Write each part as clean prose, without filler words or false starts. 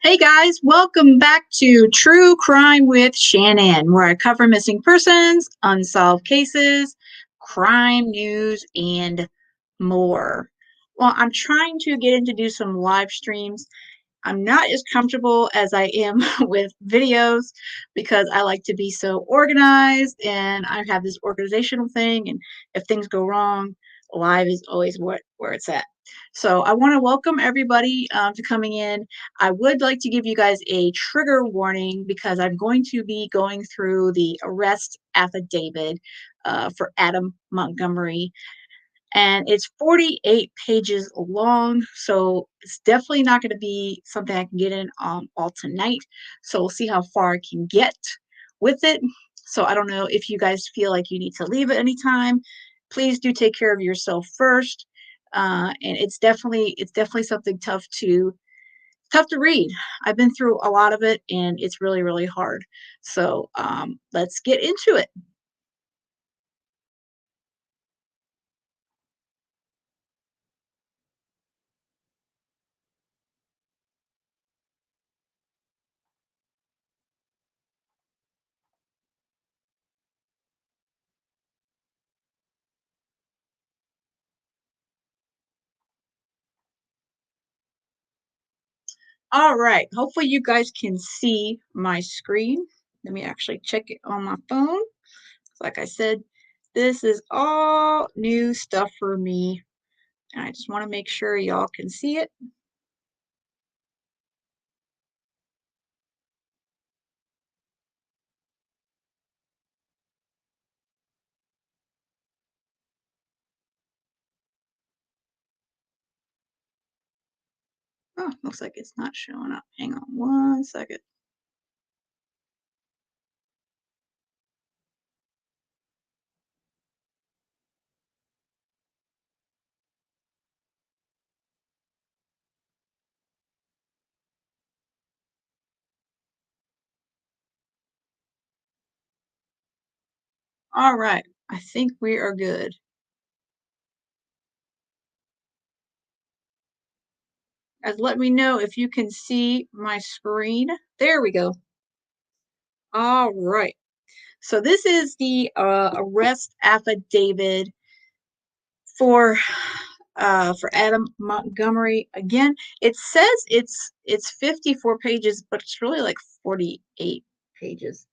Hey guys, welcome back to True Crime with Shannon, where I cover missing persons, unsolved cases, crime news, and more. Well, I'm trying to get in to do some live streams. I'm not as comfortable as I am with videos because I like to be so organized and I have this organizational thing. And if things go wrong, live is always where it's at. So I want to welcome everybody to coming in. I would like to give you guys a trigger warning because I'm going to be going through the arrest affidavit for Adam Montgomery, and it's 48 pages long, so it's definitely not going to be something I can get in all tonight. So we'll see how far I can get with it. So I don't know if you guys feel like you need to leave at any time. Please do take care of yourself first. And it's definitely something tough to read. I've been through a lot of it, and it's really really hard. So let's get into it. All right. Hopefully you guys can see my screen. Let me actually check it on my phone. Like I said, this is all new stuff for me. And I just want to make sure y'all can see it. Oh, looks like it's not showing up. Hang on one second. All right. I think we are good. Guys, let me know if you can see my screen. There we go. All right. So this is the arrest affidavit for for Adam Montgomery. Again, it says it's 54 pages, but it's really like 48 pages.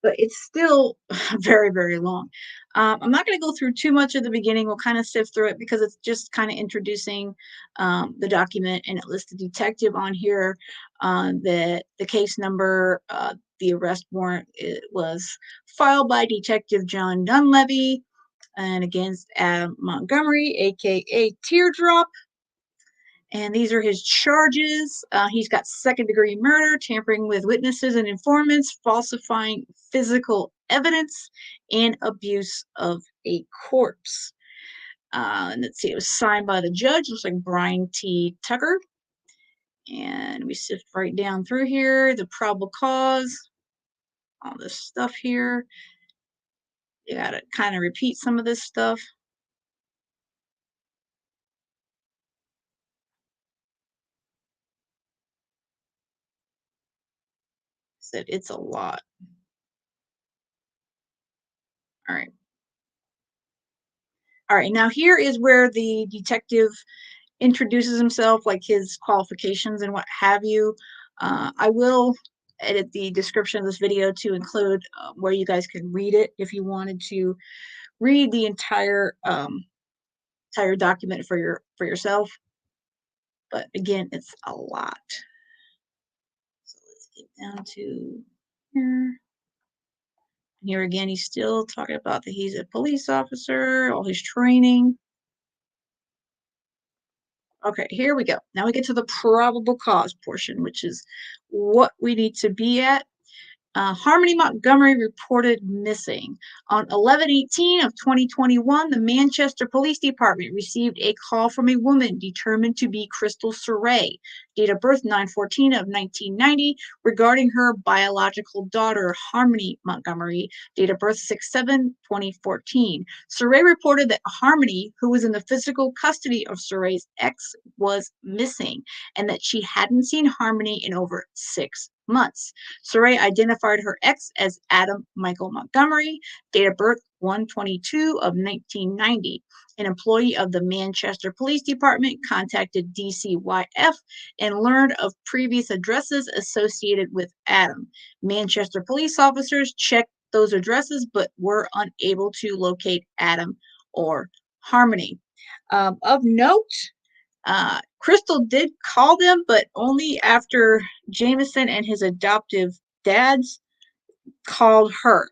But it's still very, very long. I'm not going to go through too much of the beginning. We'll kind of sift through it because it's just kind of introducing the document, and it lists the detective on here, the case number, the arrest warrant. It was filed by Detective John Dunleavy and against Adam Montgomery, aka Teardrop. And these are his charges. He's got second-degree murder, tampering with witnesses and informants, falsifying physical evidence, and abuse of a corpse. And let's see, it was signed by the judge. Looks like Brian T. Tucker. And we sift right down through here. The probable cause, all this stuff here. You got to kind of repeat some of this stuff. Said it's a lot. All right. All right, now here is where the detective introduces himself, like his qualifications and what have you. I will edit the description of this video to include where you guys can read it if you wanted to read the entire document for yourself. But again, it's a lot. So let's get down to here. Here again, he's still talking about that he's a police officer, all his training. Okay, here we go. Now we get to the probable cause portion, which is what we need to be at. Harmony Montgomery reported missing. On 11/18 of 2021, the Manchester Police Department received a call from a woman determined to be Crystal Saray, date of birth 9/14 of 1990, regarding her biological daughter, Harmony Montgomery, date of birth 6/7/2014. Saray reported that Harmony, who was in the physical custody of Saray's ex, was missing, and that she hadn't seen Harmony in over 6 months. Saray identified her ex as Adam Michael Montgomery, date of birth 1/22 of 1990. An employee of the Manchester Police Department contacted DCYF and learned of previous addresses associated with Adam. Manchester police officers checked those addresses but were unable to locate Adam or Harmony. Of note, Crystal did call them, but only after Jameson and his adoptive dads called her.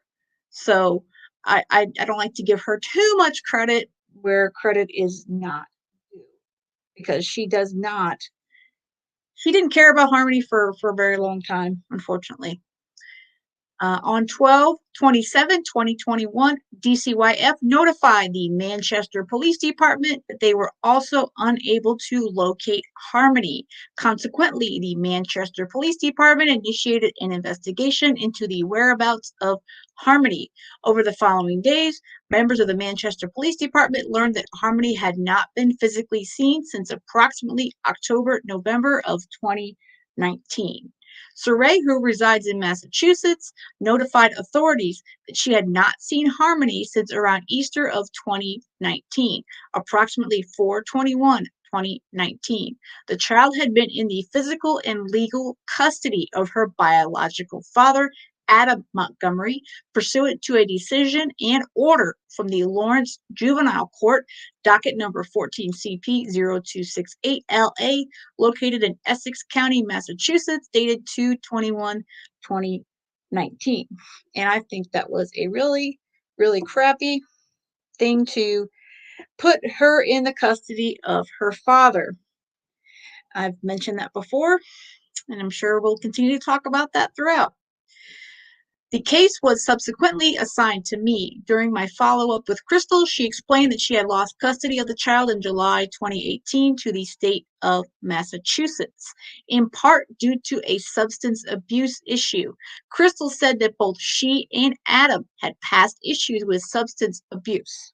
So I don't like to give her too much credit where credit is not due, because she didn't care about Harmony for a very long time, unfortunately. On 12/27/2021, DCYF notified the Manchester Police Department that they were also unable to locate Harmony. Consequently, the Manchester Police Department initiated an investigation into the whereabouts of Harmony. Over the following days, members of the Manchester Police Department learned that Harmony had not been physically seen since approximately October-November of 2019. Saray, who resides in Massachusetts, notified authorities that she had not seen Harmony since around Easter of 2019, approximately 4/21/2019. The child had been in the physical and legal custody of her biological father, Adam Montgomery, pursuant to a decision and order from the Lawrence Juvenile Court, docket number 14CP0268LA, located in Essex County, Massachusetts, dated 2/21/2019. And I think that was a really, really crappy thing to put her in the custody of her father. I've mentioned that before, and I'm sure we'll continue to talk about that throughout. The case was subsequently assigned to me. During my follow-up with Crystal, she explained that she had lost custody of the child in July 2018 to the state of Massachusetts, in part due to a substance abuse issue. Crystal said that both she and Adam had past issues with substance abuse.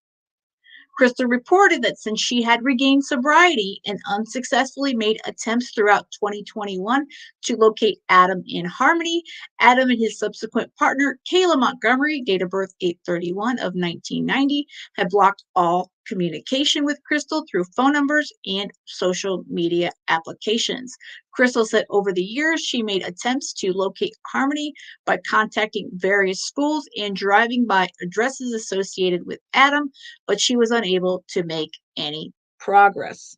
Crystal reported that since she had regained sobriety and unsuccessfully made attempts throughout 2021 to locate Adam in Harmony, Adam and his subsequent partner, Kayla Montgomery, date of birth 8/31 of 1990, had blocked all communication with Crystal through phone numbers and social media applications. Crystal said over the years she made attempts to locate Harmony by contacting various schools and driving by addresses associated with Adam, but she was unable to make any progress.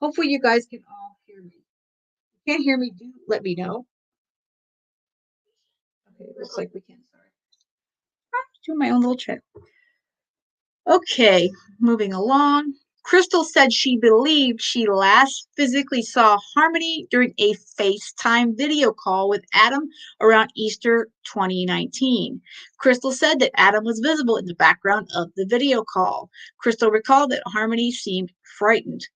Hopefully you guys can all hear me. If you can't hear me, do let me know. Okay, looks like we can. Sorry. Doing my own little check. Okay, moving along. Crystal said she believed she last physically saw Harmony during a FaceTime video call with Adam around Easter 2019. Crystal said that Adam was visible in the background of the video call. Crystal recalled that Harmony seemed frightened.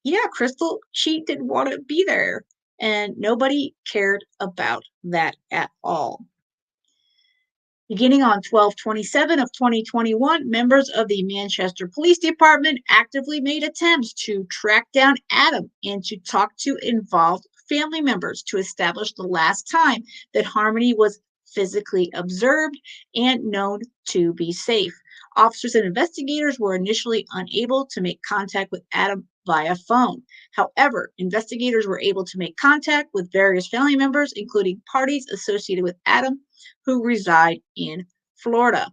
Yeah, Crystal, she didn't want to be there, and nobody cared about that at all. Beginning on 12/27 of 2021, members of the Manchester Police Department actively made attempts to track down Adam and to talk to involved family members to establish the last time that Harmony was physically observed and known to be safe. Officers and investigators were initially unable to make contact with Adam via phone. However, investigators were able to make contact with various family members, including parties associated with Adam who reside in Florida.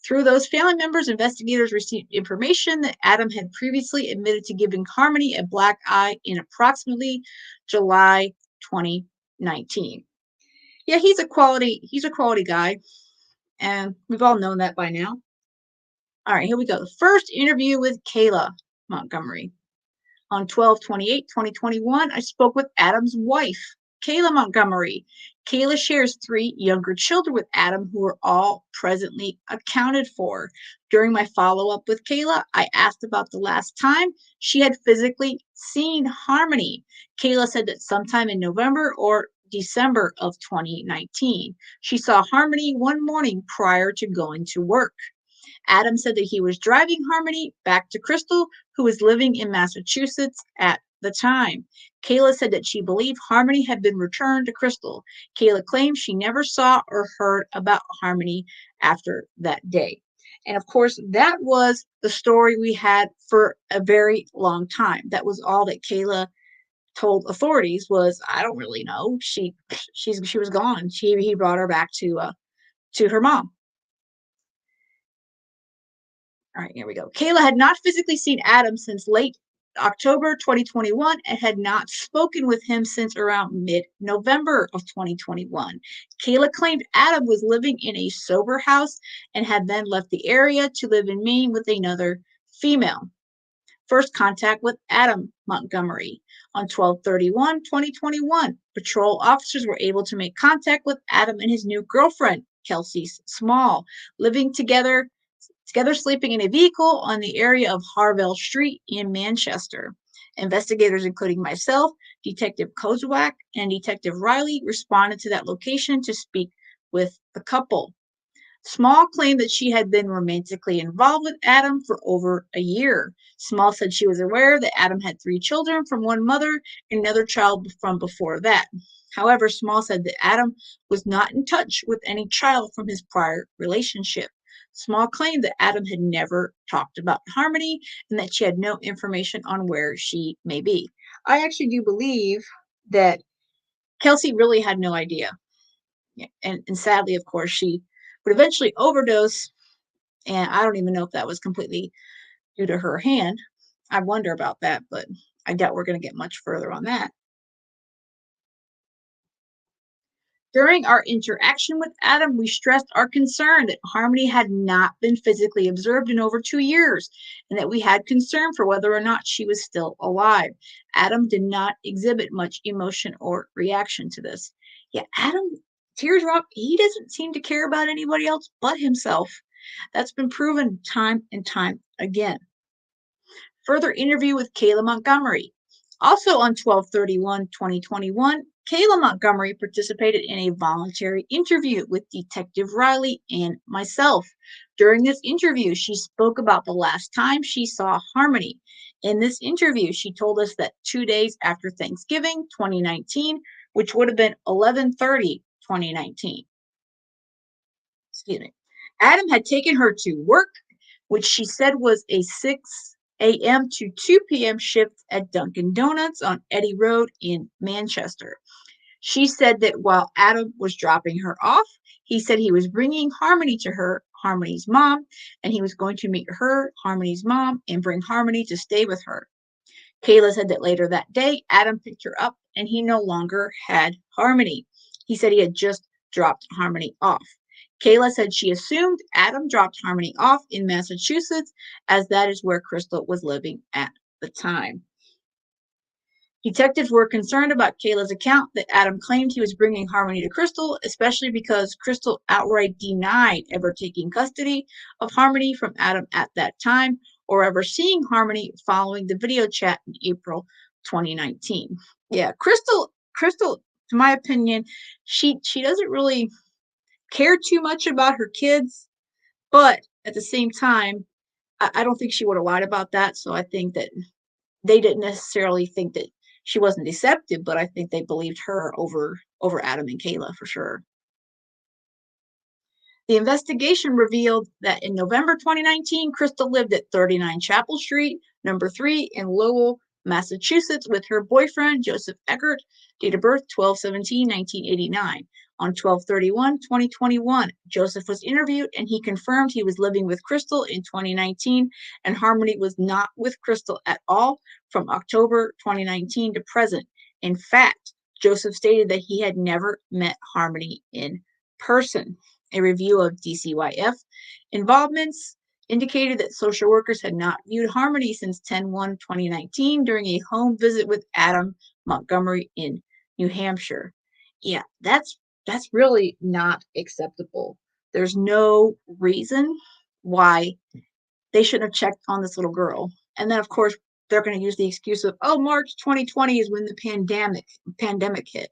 Through those family members, investigators received information that Adam had previously admitted to giving Harmony a black eye in approximately July 2019. Yeah, he's a quality guy, and we've all known that by now. All right, here we go. The first interview with Kayla Montgomery. On 12/28/2021, I spoke with Adam's wife, Kayla Montgomery. Kayla shares three younger children with Adam who are all presently accounted for. During my follow up with Kayla, I asked about the last time she had physically seen Harmony. Kayla said that sometime in November or December of 2019, she saw Harmony one morning prior to going to work. Adam said that he was driving Harmony back to Crystal, who was living in Massachusetts at the time. Kayla said that she believed Harmony had been returned to Crystal. Kayla claimed she never saw or heard about Harmony after that day. And of course, that was the story we had for a very long time. That was all that Kayla told authorities was, I don't really know. She was gone. He brought her back to her mom. All right, here we go. Kayla had not physically seen Adam since late October 2021 and had not spoken with him since around mid November of 2021. Kayla claimed Adam was living in a sober house and had then left the area to live in Maine with another female. First contact with Adam Montgomery. On 12/31/2021, patrol officers were able to make contact with Adam and his new girlfriend, Kelsey Small, living together sleeping in a vehicle on the area of Harvell Street in Manchester. Investigators, including myself, Detective Kozwak, and Detective Riley, responded to that location to speak with the couple. Small claimed that she had been romantically involved with Adam for over a year. Small said she was aware that Adam had three children from one mother and another child from before that. However, Small said that Adam was not in touch with any child from his prior relationship. Small claimed that Adam had never talked about Harmony and that she had no information on where she may be. I actually do believe that Kelsey really had no idea. Yeah, and sadly, of course, she would eventually overdose. And I don't even know if that was completely due to her hand. I wonder about that, but I doubt we're going to get much further on that. During our interaction with Adam, we stressed our concern that Harmony had not been physically observed in over 2 years and that we had concern for whether or not she was still alive. Adam did not exhibit much emotion or reaction to this. Yeah, Adam, tears rock, he doesn't seem to care about anybody else but himself. That's been proven time and time again. Further interview with Kayla Montgomery. Also on 12/31/2021, Kayla Montgomery participated in a voluntary interview with Detective Riley and myself. During this interview, she spoke about the last time she saw Harmony. In this interview, she told us that 2 days after Thanksgiving 2019, which would have been 11/30/2019, excuse me, Adam had taken her to work, which she said was a 6 a.m. to 2 p.m. shift at Dunkin' Donuts on Eddy Road in Manchester. She said that while Adam was dropping her off, he said he was bringing Harmony to her, Harmony's mom, and he was going to meet her, Harmony's mom, and bring Harmony to stay with her. Kayla said that later that day, Adam picked her up and he no longer had Harmony. He said he had just dropped Harmony off. Kayla said she assumed Adam dropped Harmony off in Massachusetts, as that is where Crystal was living at the time. Detectives were concerned about Kayla's account that Adam claimed he was bringing Harmony to Crystal, especially because Crystal outright denied ever taking custody of Harmony from Adam at that time or ever seeing Harmony following the video chat in April 2019. Yeah, Crystal, to my opinion, she doesn't really care too much about her kids, but at the same time, I don't think she would have lied about that. So I think that they didn't necessarily think that she wasn't deceptive, but I think they believed her over Adam and Kayla for sure. The investigation revealed that in November 2019, Crystal lived at 39 Chapel Street, number 3 in Lowell, Massachusetts, with her boyfriend, Joseph Eckert, date of birth 12/17/1989. On 12/31/2021, Joseph was interviewed and he confirmed he was living with Crystal in 2019 and Harmony was not with Crystal at all from October 2019 to present. In fact, Joseph stated that he had never met Harmony in person. A review of DCYF involvements indicated that social workers had not viewed Harmony since 10/1/2019 during a home visit with Adam Montgomery in New Hampshire. Yeah, that's That's really not acceptable. There's no reason why they shouldn't have checked on this little girl. And then, of course, they're going to use the excuse of, oh, March 2020 is when the pandemic hit.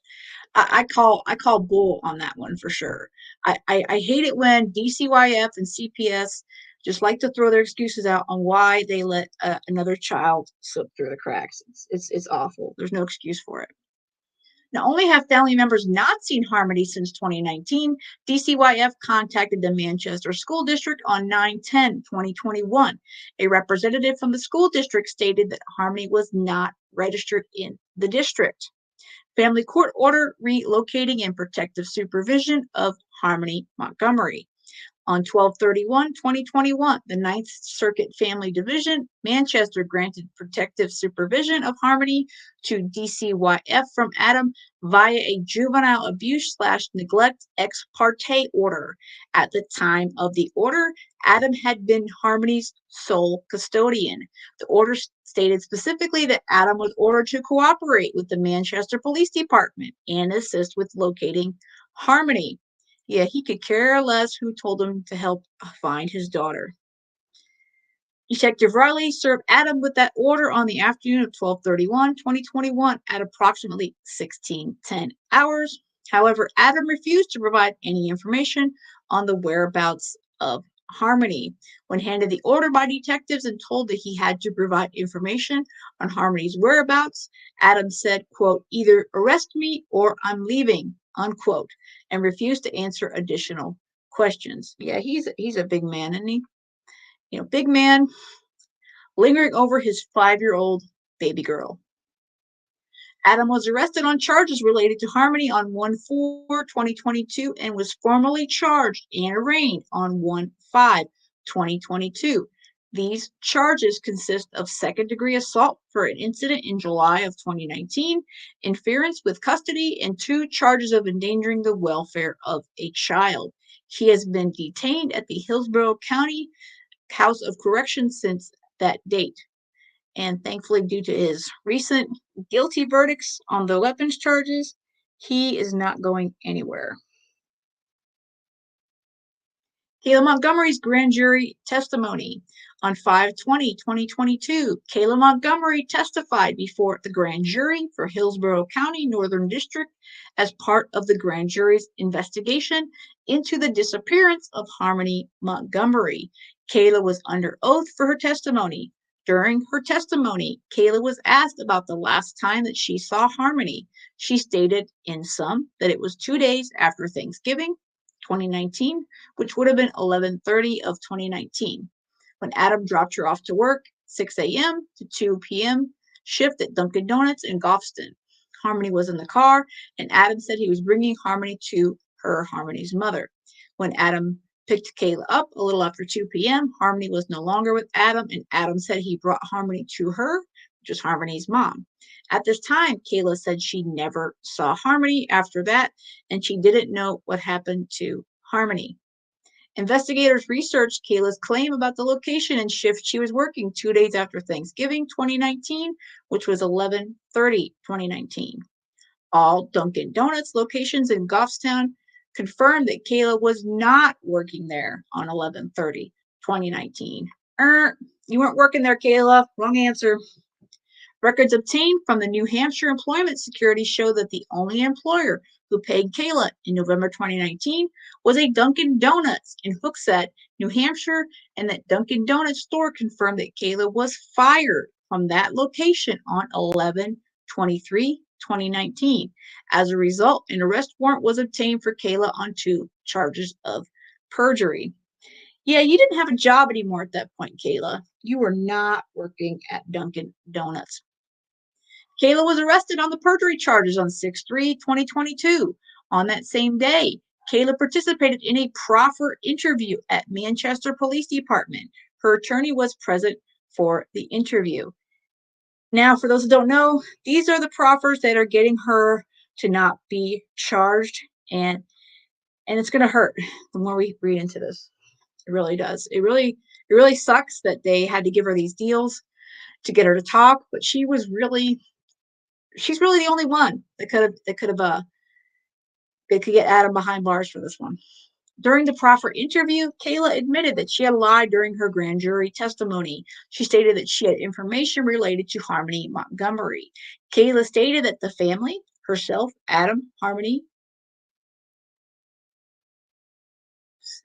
I call bull on that one for sure. I hate it when DCYF and CPS just like to throw their excuses out on why they let another child slip through the cracks. It's awful. There's no excuse for it. Not only have family members not seen Harmony since 2019, DCYF contacted the Manchester School District on 9/10/2021. A representative from the school district stated that Harmony was not registered in the district. Family court order relocating and protective supervision of Harmony Montgomery. On 12/31/2021, the Ninth Circuit Family Division, Manchester, granted protective supervision of Harmony to DCYF from Adam via a juvenile abuse/neglect ex parte order. At the time of the order, Adam had been Harmony's sole custodian. The order stated specifically that Adam was ordered to cooperate with the Manchester Police Department and assist with locating Harmony. Yeah, he could care less who told him to help find his daughter. Detective Riley served Adam with that order on the afternoon of 12/31/2021 at approximately 16:10 hours. However, Adam refused to provide any information on the whereabouts of Harmony. When handed the order by detectives and told that he had to provide information on Harmony's whereabouts, Adam said, quote, either arrest me or I'm leaving, unquote, and refused to answer additional questions. Yeah, he's a big man, isn't he? Big man lingering over his 5-year-old baby girl. Adam was arrested on charges related to Harmony on 1/4/2022 and was formally charged and arraigned on 1/5/2022. These charges consist of second-degree assault for an incident in July of 2019, interference with custody, and 2 charges of endangering the welfare of a child. He has been detained at the Hillsborough County House of Corrections since that date. And thankfully, due to his recent guilty verdicts on the weapons charges, he is not going anywhere. Kayla Montgomery's grand jury testimony. On 5/20/2022, Kayla Montgomery testified before the grand jury for Hillsborough County Northern District as part of the grand jury's investigation into the disappearance of Harmony Montgomery. Kayla was under oath for her testimony. During her testimony, Kayla was asked about the last time that she saw Harmony. She stated, in sum, that it was 2 days after Thanksgiving, 2019, which would have been 11:30 of 2019, when Adam dropped her off to work, 6 a.m. to 2 p.m. shift at Dunkin' Donuts in Goffston. Harmony was in the car, and Adam said he was bringing Harmony to Harmony's mother. When Adam picked Kayla up a little after 2 p.m., Harmony was no longer with Adam, and Adam said he brought Harmony to her, which is Harmony's mom. At this time, Kayla said she never saw Harmony after that, and she didn't know what happened to Harmony. Investigators researched Kayla's claim about the location and shift she was working 2 days after Thanksgiving 2019, which was 11/30/2019. All Dunkin' Donuts locations in Goffstown confirmed that Kayla was not working there on 11/30/2019. You weren't working there, Kayla. Wrong answer. Records obtained from the New Hampshire Employment Security show that the only employer who paid Kayla in November 2019 was a Dunkin' Donuts in Hooksett, New Hampshire, and that Dunkin' Donuts store confirmed that Kayla was fired from that location on 11/23/2019. As a result, an arrest warrant was obtained for Kayla on 2 charges of perjury. Yeah, you didn't have a job anymore at that point, Kayla. You were not working at Dunkin' Donuts. Kayla was arrested on the perjury charges on 6/3/2022. On that same day, Kayla participated in a proffer interview at Manchester Police Department. Her attorney was present for the interview. Now, for those who don't know, these are the proffers that are getting her to not be charged, and it's going to hurt the more we read into this. It really does. It really sucks that they had to give her these deals to get her to talk, but she's really the only one that could have They could get Adam behind bars for this one. During the proffer interview, Kayla admitted that she had lied during her grand jury testimony. She stated that she had information related to Harmony Montgomery. Kayla stated that the family, herself, Adam, Harmony,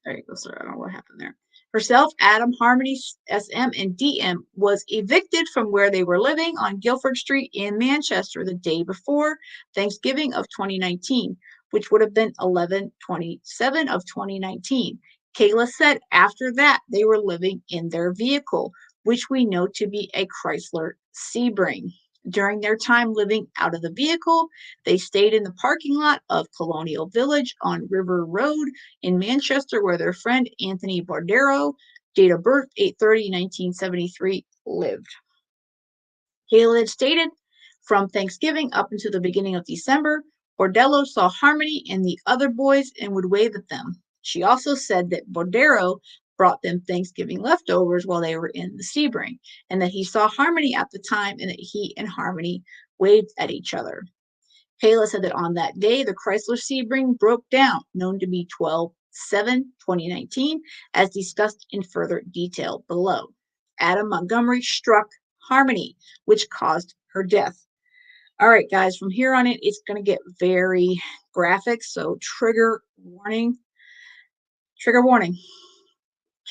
there you go, sorry, I don't know what happened there. Herself, Adam, Harmony, SM, and DM was evicted from where they were living on Guildford Street in Manchester the day before Thanksgiving of 2019, which would have been 11/27 of 2019. Kayla said after that they were living in their vehicle, which we know to be a Chrysler Sebring. During their time living out of the vehicle, they stayed in the parking lot of Colonial Village on River Road in Manchester, where their friend Anthony Bordero, date of birth 8/30/1973, lived. Kayla had stated from Thanksgiving up until the beginning of December, Bordello saw Harmony and the other boys and would wave at them. She also said that Bordero brought them Thanksgiving leftovers while they were in the Sebring, and that he saw Harmony at the time and that he and Harmony waved at each other. Kayla said that on that day, the Chrysler Sebring broke down, known to be 12/7/2019, as discussed in further detail below. Adam Montgomery struck Harmony, which caused her death. All right, guys, from here on in, it's going to get very graphic, so trigger warning. Trigger warning.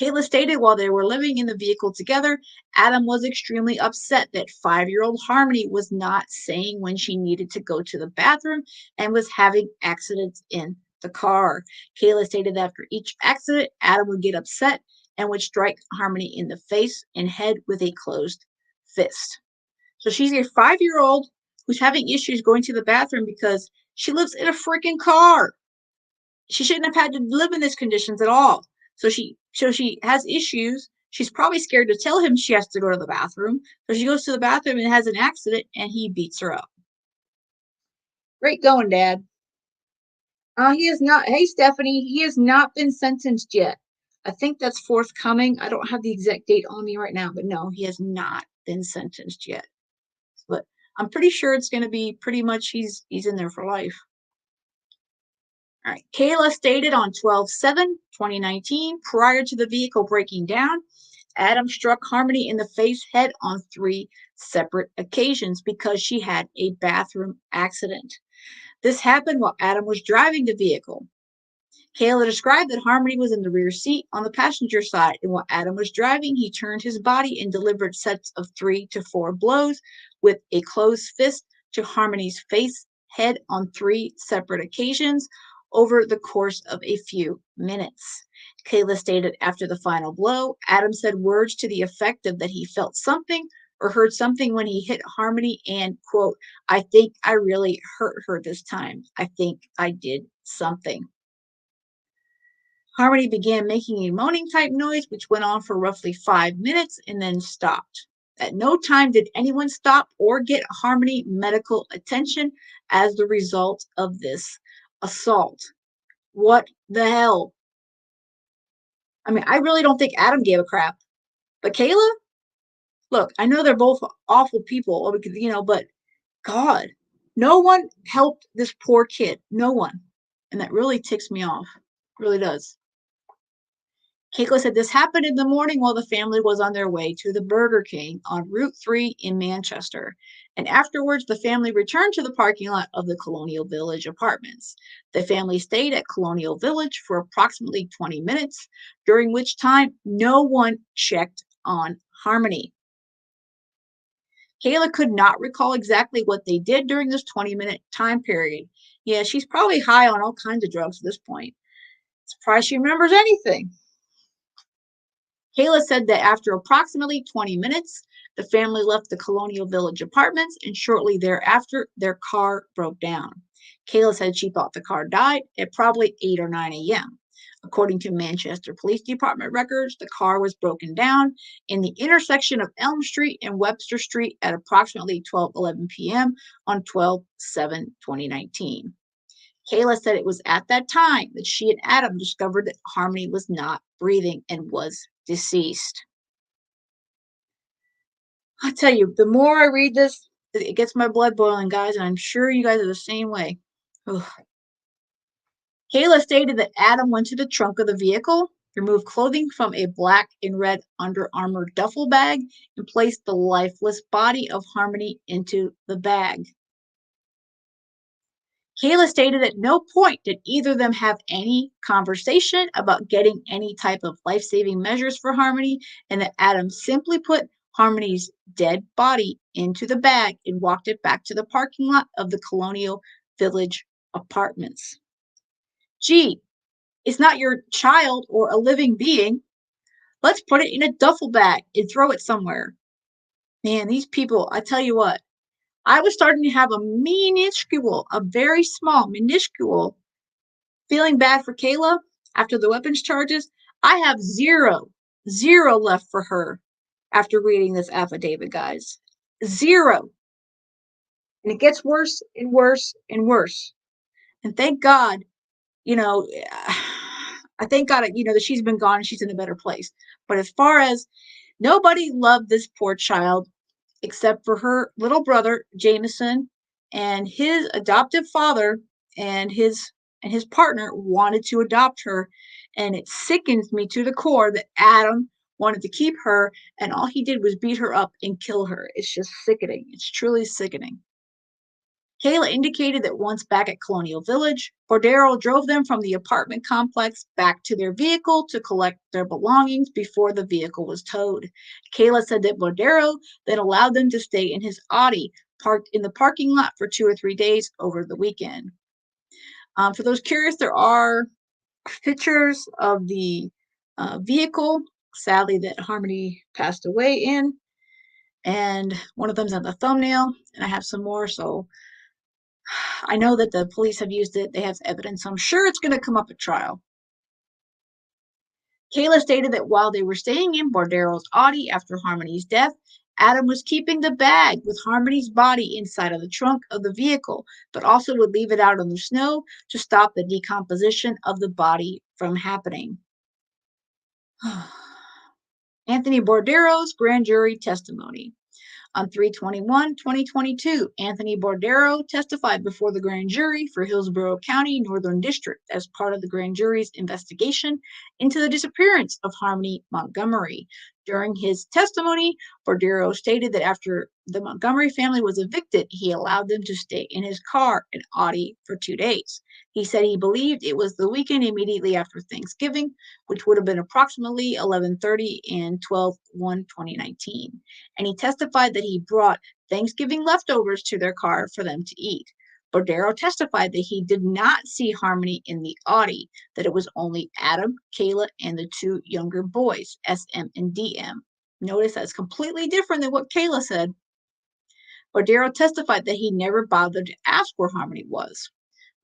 Kayla stated while they were living in the vehicle together, Adam was extremely upset that 5-year-old Harmony was not saying when she needed to go to the bathroom and was having accidents in the car. Kayla stated that after each accident, Adam would get upset and would strike Harmony in the face and head with a closed fist. So she's a 5-year-old who's having issues going to the bathroom because she lives in a freaking car. She shouldn't have had to live in these conditions at all. So she has issues. She's probably scared to tell him she has to go to the bathroom. So she goes to the bathroom and has an accident, and he beats her up. Great going, Dad. He is not. Hey, Stephanie, he has not been sentenced yet. I think that's forthcoming. I don't have the exact date on me right now, but no, he has not been sentenced yet. But I'm pretty sure it's going to be pretty much he's in there for life. All right. Kayla stated on 12/7/2019, prior to the vehicle breaking down, Adam struck Harmony in the face head on 3 separate occasions because she had a bathroom accident. This happened while Adam was driving the vehicle. Kayla described that Harmony was in the rear seat on the passenger side, and while Adam was driving, he turned his body and delivered sets of 3 to 4 blows with a closed fist to Harmony's face head on 3 separate occasions over the course of a few minutes. Kayla stated after the final blow, Adam said words to the effect of that he felt something or heard something when he hit Harmony and, quote, I think I really hurt her this time. I think I did something. Harmony began making a moaning type noise, which went on for roughly 5 minutes and then stopped. At no time did anyone stop or get Harmony medical attention as the result of this assault. What the hell? I mean, I really don't think Adam gave a crap. But Kayla, look, I know they're both awful people, but God, no one helped this poor kid. No one. And that really ticks me off. It really does. Kayla said this happened in the morning while the family was on their way to the Burger King on Route 3 in Manchester. And afterwards, the family returned to the parking lot of the Colonial Village apartments. The family stayed at Colonial Village for approximately 20 minutes, during which time no one checked on Harmony. Kayla could not recall exactly what they did during this 20-minute time period. Yeah, she's probably high on all kinds of drugs at this point. Surprised she remembers anything. Kayla said that after approximately 20 minutes, the family left the Colonial Village apartments, and shortly thereafter, their car broke down. Kayla said she thought the car died at probably 8 or 9 a.m. According to Manchester Police Department records, the car was broken down in the intersection of Elm Street and Webster Street at approximately 12:11 p.m. on 12/7/2019. Kayla said it was at that time that she and Adam discovered that Harmony was not breathing and was deceased. I tell you, the more I read this, it gets my blood boiling, guys, and I'm sure you guys are the same way. Ugh. Kayla stated that Adam went to the trunk of the vehicle, removed clothing from a black and red Under Armour duffel bag, and placed the lifeless body of Harmony into the bag. Kayla stated at no point did either of them have any conversation about getting any type of life saving measures for Harmony, and that Adam simply put Harmony's dead body into the bag and walked it back to the parking lot of the Colonial Village apartments. Gee, it's not your child or a living being. Let's put it in a duffel bag and throw it somewhere. Man, these people, I tell you what, I was starting to have a very small, minuscule feeling bad for Kayla after the weapons charges. I have zero left for her after reading this affidavit, guys. Zero. And it gets worse and worse and worse. And thank God, you know, I thank God, that she's been gone and she's in a better place. But as far as nobody loved this poor child except for her little brother, Jameson, and his adoptive father and his partner wanted to adopt her. And it sickens me to the core that Adam wanted to keep her, and all he did was beat her up and kill her. It's just sickening. It's truly sickening. Kayla indicated that once back at Colonial Village, Cordero drove them from the apartment complex back to their vehicle to collect their belongings before the vehicle was towed. Kayla said that Cordero then allowed them to stay in his Audi, parked in the parking lot for 2 or 3 days over the weekend. For those curious, there are pictures of the vehicle, sadly, that Harmony passed away in, and one of them's on the thumbnail, and I have some more, so I know that the police have used it. They have evidence. I'm sure it's going to come up at trial. Kayla stated that while they were staying in Bordero's Audi after Harmony's death, Adam was keeping the bag with Harmony's body inside of the trunk of the vehicle, but also would leave it out on the snow to stop the decomposition of the body from happening. Anthony Bordero's grand jury testimony. On 3/21/2022, Anthony Bordero testified before the grand jury for Hillsborough County Northern District as part of the grand jury's investigation into the disappearance of Harmony Montgomery. During his testimony, Bordero stated that after the Montgomery family was evicted, he allowed them to stay in his car, an Audi, for 2 days. He said he believed it was the weekend immediately after Thanksgiving, which would have been approximately 11:30 and 12/1/2019. And he testified that he brought Thanksgiving leftovers to their car for them to eat. Bordero testified that he did not see Harmony in the Audi, that it was only Adam, Kayla, and the 2 younger boys, SM and DM. Notice that's completely different than what Kayla said. Bordero testified that he never bothered to ask where Harmony was.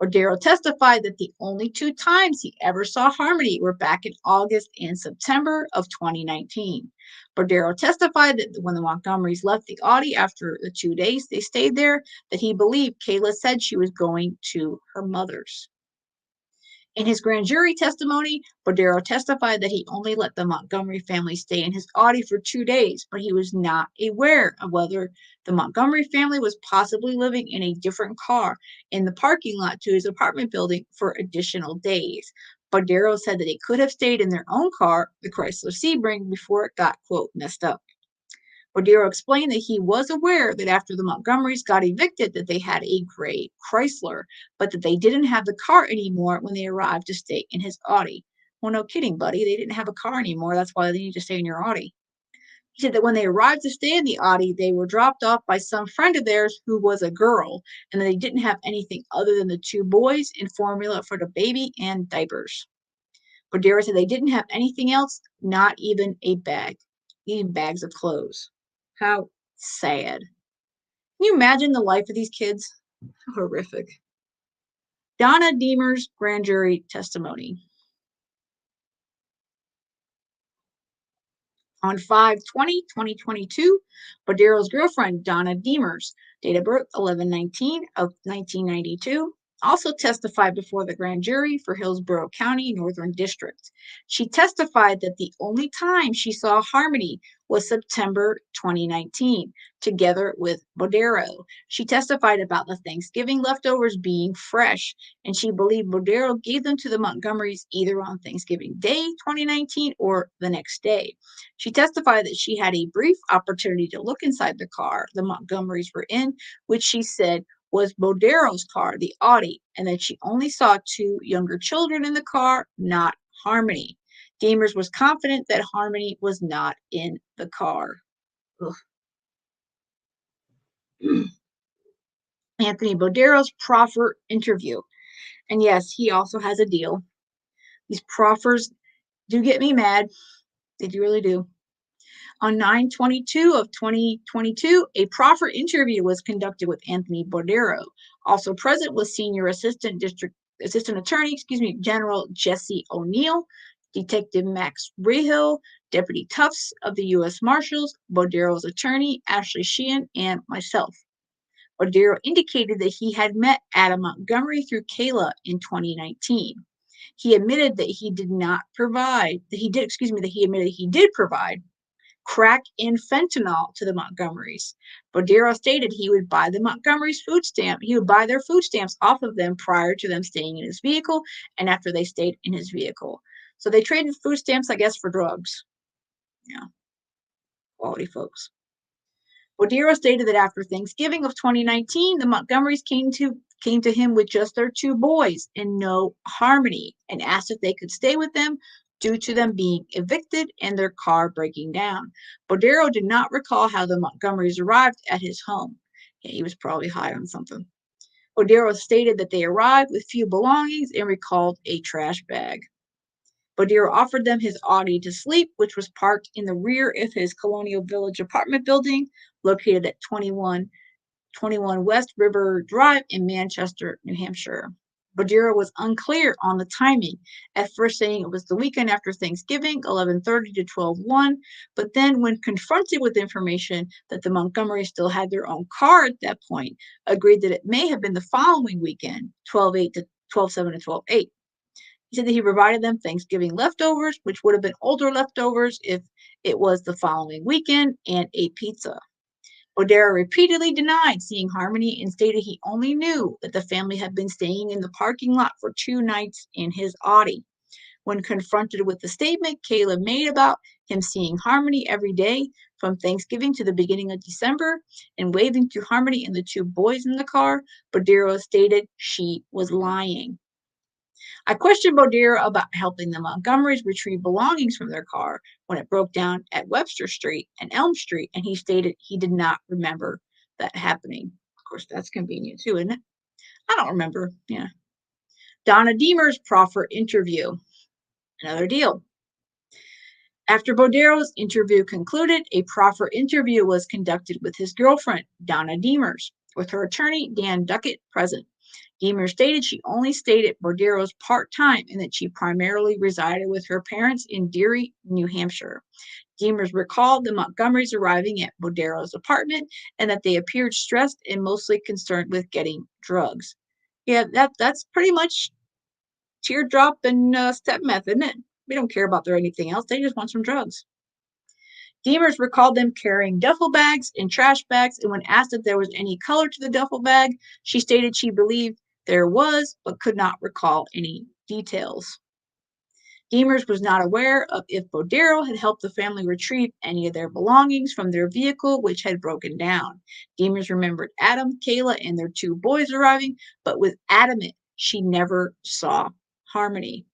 Cordero testified that the only 2 times he ever saw Harmony were back in August and September of 2019. Cordero testified that when the Montgomerys left the Audi after the 2 days they stayed there, that he believed Kayla said she was going to her mother's. In his grand jury testimony, Cordero testified that he only let the Montgomery family stay in his Audi for 2 days, but he was not aware of whether the Montgomery family was possibly living in a different car in the parking lot to his apartment building for additional days. Cordero said that they could have stayed in their own car, the Chrysler Sebring, before it got, quote, messed up. Cordero explained that he was aware that after the Montgomerys got evicted that they had a gray Chrysler, but that they didn't have the car anymore when they arrived to stay in his Audi. Well, no kidding, buddy. They didn't have a car anymore. That's why they need to stay in your Audi. He said that when they arrived to stay in the Audi, they were dropped off by some friend of theirs who was a girl, and they didn't have anything other than the 2 boys and formula for the baby and diapers. Cordero said they didn't have anything else, not even a bag, even bags of clothes. How sad. Can you imagine the life of these kids? Horrific. Donna Deemer's grand jury testimony. On 5/20/2022, Bordero's girlfriend, Donna Deemers, date of birth 11/19 of 1992, also testified before the grand jury for Hillsborough County, Northern District. She testified that the only time she saw Harmony was September 2019, together with Bodero. She testified about the Thanksgiving leftovers being fresh, and she believed Bodero gave them to the Montgomerys either on Thanksgiving Day 2019 or the next day. She testified that she had a brief opportunity to look inside the car the Montgomerys were in, which she said was Bodero's car, the Audi, and that she only saw two younger children in the car, not Harmony. Gamers was confident that Harmony was not in the car. Anthony Bodero's proffer interview. And yes, he also has a deal. These proffers do get me mad. They do really do. On 9/22 of 2022, a proffer interview was conducted with Anthony Bodero. Also present was Senior Assistant Attorney, General Jesse O'Neill, Detective Max Rehill, Deputy Tufts of the U.S. Marshals, Bodero's attorney, Ashley Sheehan, and myself. Bodero indicated that he had met Adam Montgomery through Kayla in 2019. He admitted that he did provide crack and fentanyl to the Montgomerys. Bodero stated he would buy the Montgomerys he would buy their food stamps off of them prior to them staying in his vehicle and after they stayed in his vehicle. So they traded food stamps, I guess, for drugs. Yeah, quality folks. Bodero stated that after Thanksgiving of 2019, the Montgomerys came to him with just their two boys and no Harmony, and asked if they could stay with them due to them being evicted and their car breaking down. Bodero did not recall how the Montgomerys arrived at his home. Yeah, he was probably high on something. Bodero stated that they arrived with few belongings and recalled a trash bag. Bodero offered them his Audi to sleep, which was parked in the rear of his Colonial Village apartment building located at 2121 West River Drive in Manchester, New Hampshire. Bodero was unclear on the timing, at first saying it was the weekend after Thanksgiving, 11:30 to 12:01, but then when confronted with information that the Montgomerys still had their own car at that point, agreed that it may have been the following weekend, 12/8 to 12/7 to 12/8. He said that he provided them Thanksgiving leftovers, which would have been older leftovers if it was the following weekend, and a pizza. Bodero repeatedly denied seeing Harmony and stated he only knew that the family had been staying in the parking lot for 2 nights in his Audi. When confronted with the statement Kayla made about him seeing Harmony every day from Thanksgiving to the beginning of December and waving to Harmony and the two boys in the car, Bodero stated she was lying. I questioned Bodero about helping the Montgomerys retrieve belongings from their car when it broke down at Webster Street and Elm Street, and he stated he did not remember that happening. Of course, that's convenient too, isn't it? I don't remember. Yeah. Donna Deemer's proffer interview. Another deal. After Bodero's interview concluded, a proffer interview was conducted with his girlfriend, Donna Deemers, with her attorney, Dan Duckett, present. Deemer stated she only stayed at Bodero's part-time and that she primarily resided with her parents in Deary, New Hampshire. Deemers recalled the Montgomerys arriving at Bodero's apartment and that they appeared stressed and mostly concerned with getting drugs. Yeah, that's pretty much teardrop and step method, isn't it? We don't care about their anything else. They just want some drugs. Deemers recalled them carrying duffel bags and trash bags, and when asked if there was any color to the duffel bag, she stated she believed there was, but could not recall any details. Deemers was not aware of if Bodero had helped the family retrieve any of their belongings from their vehicle, which had broken down. Deemers remembered Adam, Kayla, and their two boys arriving, but was adamant she never saw Harmony.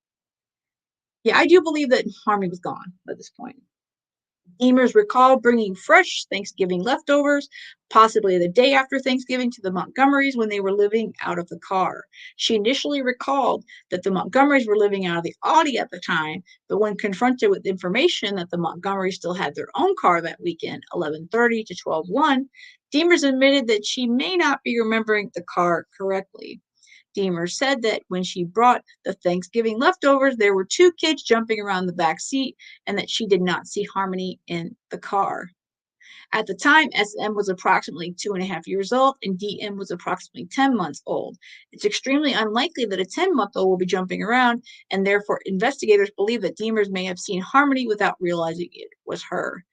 Yeah, I do believe that Harmony was gone at this point. Deemers recalled bringing fresh Thanksgiving leftovers, possibly the day after Thanksgiving, to the Montgomerys when they were living out of the car. She initially recalled that the Montgomerys were living out of the Audi at the time, but when confronted with information that the Montgomerys still had their own car that weekend, 11:30 to 12:01, Deemers admitted that she may not be remembering the car correctly. Deemer said that when she brought the Thanksgiving leftovers, there were two kids jumping around the back seat and that she did not see Harmony in the car. At the time, SM was approximately 2.5 years old and DM was approximately 10 months old. It's extremely unlikely that a 10-month-old will be jumping around, and therefore investigators believe that Deemers may have seen Harmony without realizing it was her.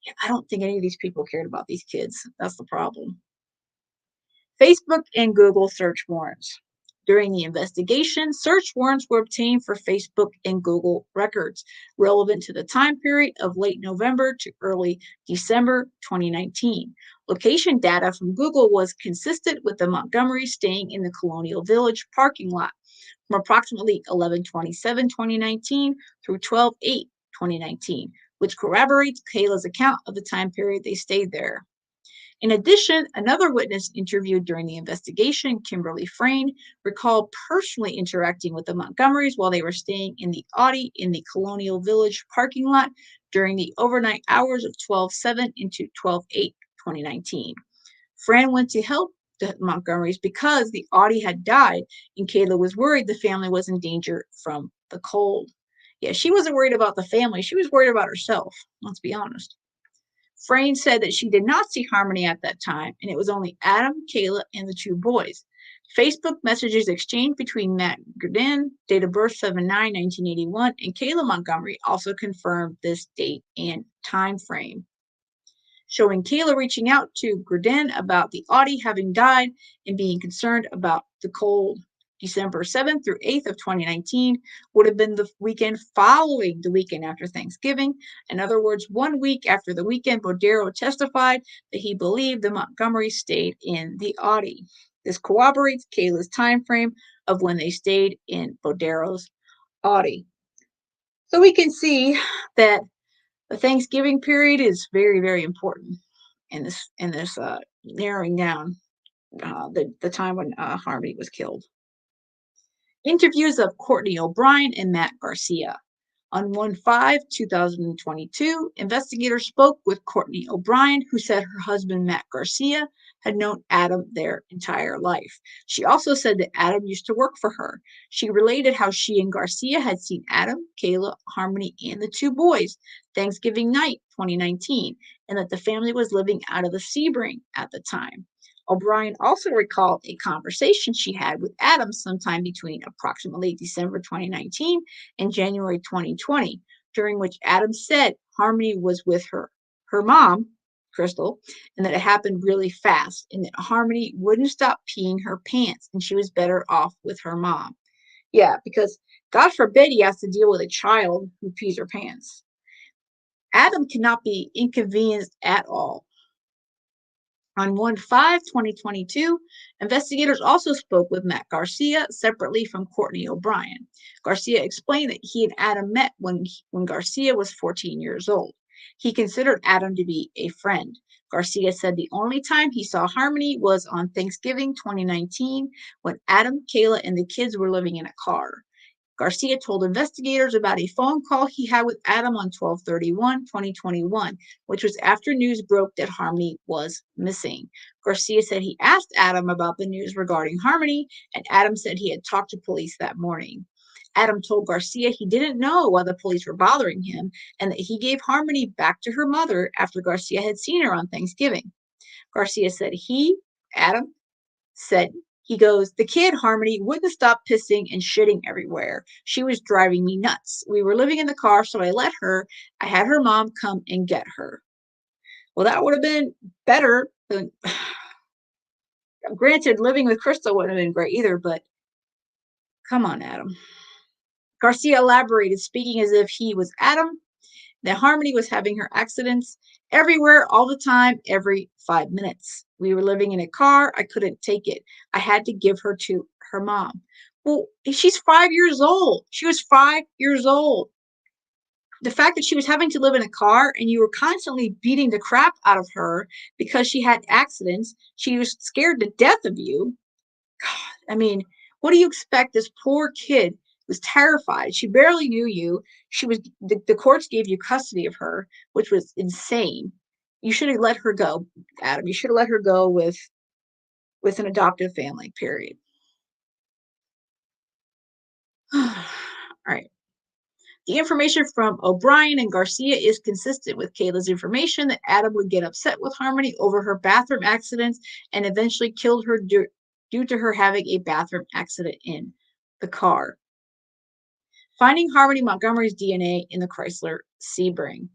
Yeah, I don't think any of these people cared about these kids. That's the problem. Facebook and Google search warrants. During the investigation, search warrants were obtained for Facebook and Google records relevant to the time period of late November to early December 2019. Location data from Google was consistent with the Montgomery staying in the Colonial Village parking lot from approximately 11/27/2019 through 12/8/2019, which corroborates Kayla's account of the time period they stayed there. In addition, another witness interviewed during the investigation, Kimberly Frayne, recalled personally interacting with the Montgomerys while they were staying in the Audi in the Colonial Village parking lot during the overnight hours of 12/7 into 12/8/2019. Fran went to help the Montgomerys because the Audi had died and Kayla was worried the family was in danger from the cold. Yeah, she wasn't worried about the family. She was worried about herself. Let's be honest. Frayne said that she did not see Harmony at that time, and it was only Adam, Kayla, and the two boys. Facebook messages exchanged between Matt Gurdin, date of birth 7/9/1981, and Kayla Montgomery also confirmed this date and time frame, showing Kayla reaching out to Gurdin about the Audi having died and being concerned about the cold. December 7th through 8th of 2019 would have been the weekend following the weekend after Thanksgiving. In other words, 1 week after the weekend, Bodero testified that he believed the Montgomery stayed in the Audi. This corroborates Kayla's time frame of when they stayed in Bodero's Audi. So we can see that the Thanksgiving period is very, very important in this narrowing down the time when Harvey was killed. Interviews of Courtney O'Brien and Matt Garcia. On 1/5/2022, investigators spoke with Courtney O'Brien, who said her husband, Matt Garcia, had known Adam their entire life. She also said that Adam used to work for her. She related how she and Garcia had seen Adam, Kayla, Harmony, and the two boys Thanksgiving night 2019, and that the family was living out of the Sebring at the time. O'Brien also recalled a conversation she had with Adam sometime between approximately December 2019 in January 2020, during which Adam said Harmony was with her mom, Crystal, and that it happened really fast, and that Harmony wouldn't stop peeing her pants, and she was better off with her mom. Yeah, because God forbid he has to deal with a child who pees her pants. Adam cannot be inconvenienced at all. On 1/5/2022, investigators also spoke with Matt Garcia separately from Courtney O'Brien. Garcia explained that he and Adam met when Garcia was 14 years old. He considered Adam to be a friend. Garcia said the only time he saw Harmony was on Thanksgiving 2019 when Adam, Kayla, and the kids were living in a car. Garcia told investigators about a phone call he had with Adam on 12/31/2021, which was after news broke that Harmony was missing. Garcia said he asked Adam about the news regarding Harmony, and Adam said he had talked to police that morning. Adam told Garcia he didn't know why the police were bothering him and that he gave Harmony back to her mother after Garcia had seen her on Thanksgiving. Garcia said Adam, said he goes, the kid, Harmony, wouldn't stop pissing and shitting everywhere. She was driving me nuts. We were living in the car, so I let her. I had her mom come and get her. Well, that would have been better than, granted, living with Crystal wouldn't have been great either, but come on, Adam. Garcia elaborated, speaking as if he was Adam, that Harmony was having her accidents everywhere, all the time, every 5 minutes. We were living in a car. I couldn't take it. I had to give her to her mom. Well, she's 5 years old. She was 5 years old. The fact that she was having to live in a car and you were constantly beating the crap out of her because she had accidents, she was scared to death of you. God, I mean, what do you expect? This poor kid was terrified. She barely knew you. The courts gave you custody of her, which was insane. You should have let her go, Adam. You should have let her go with an adoptive family, period. All right. The information from O'Brien and Garcia is consistent with Kayla's information that Adam would get upset with Harmony over her bathroom accidents and eventually killed her due to her having a bathroom accident in the car. Finding Harmony Montgomery's DNA in the Chrysler Sebring.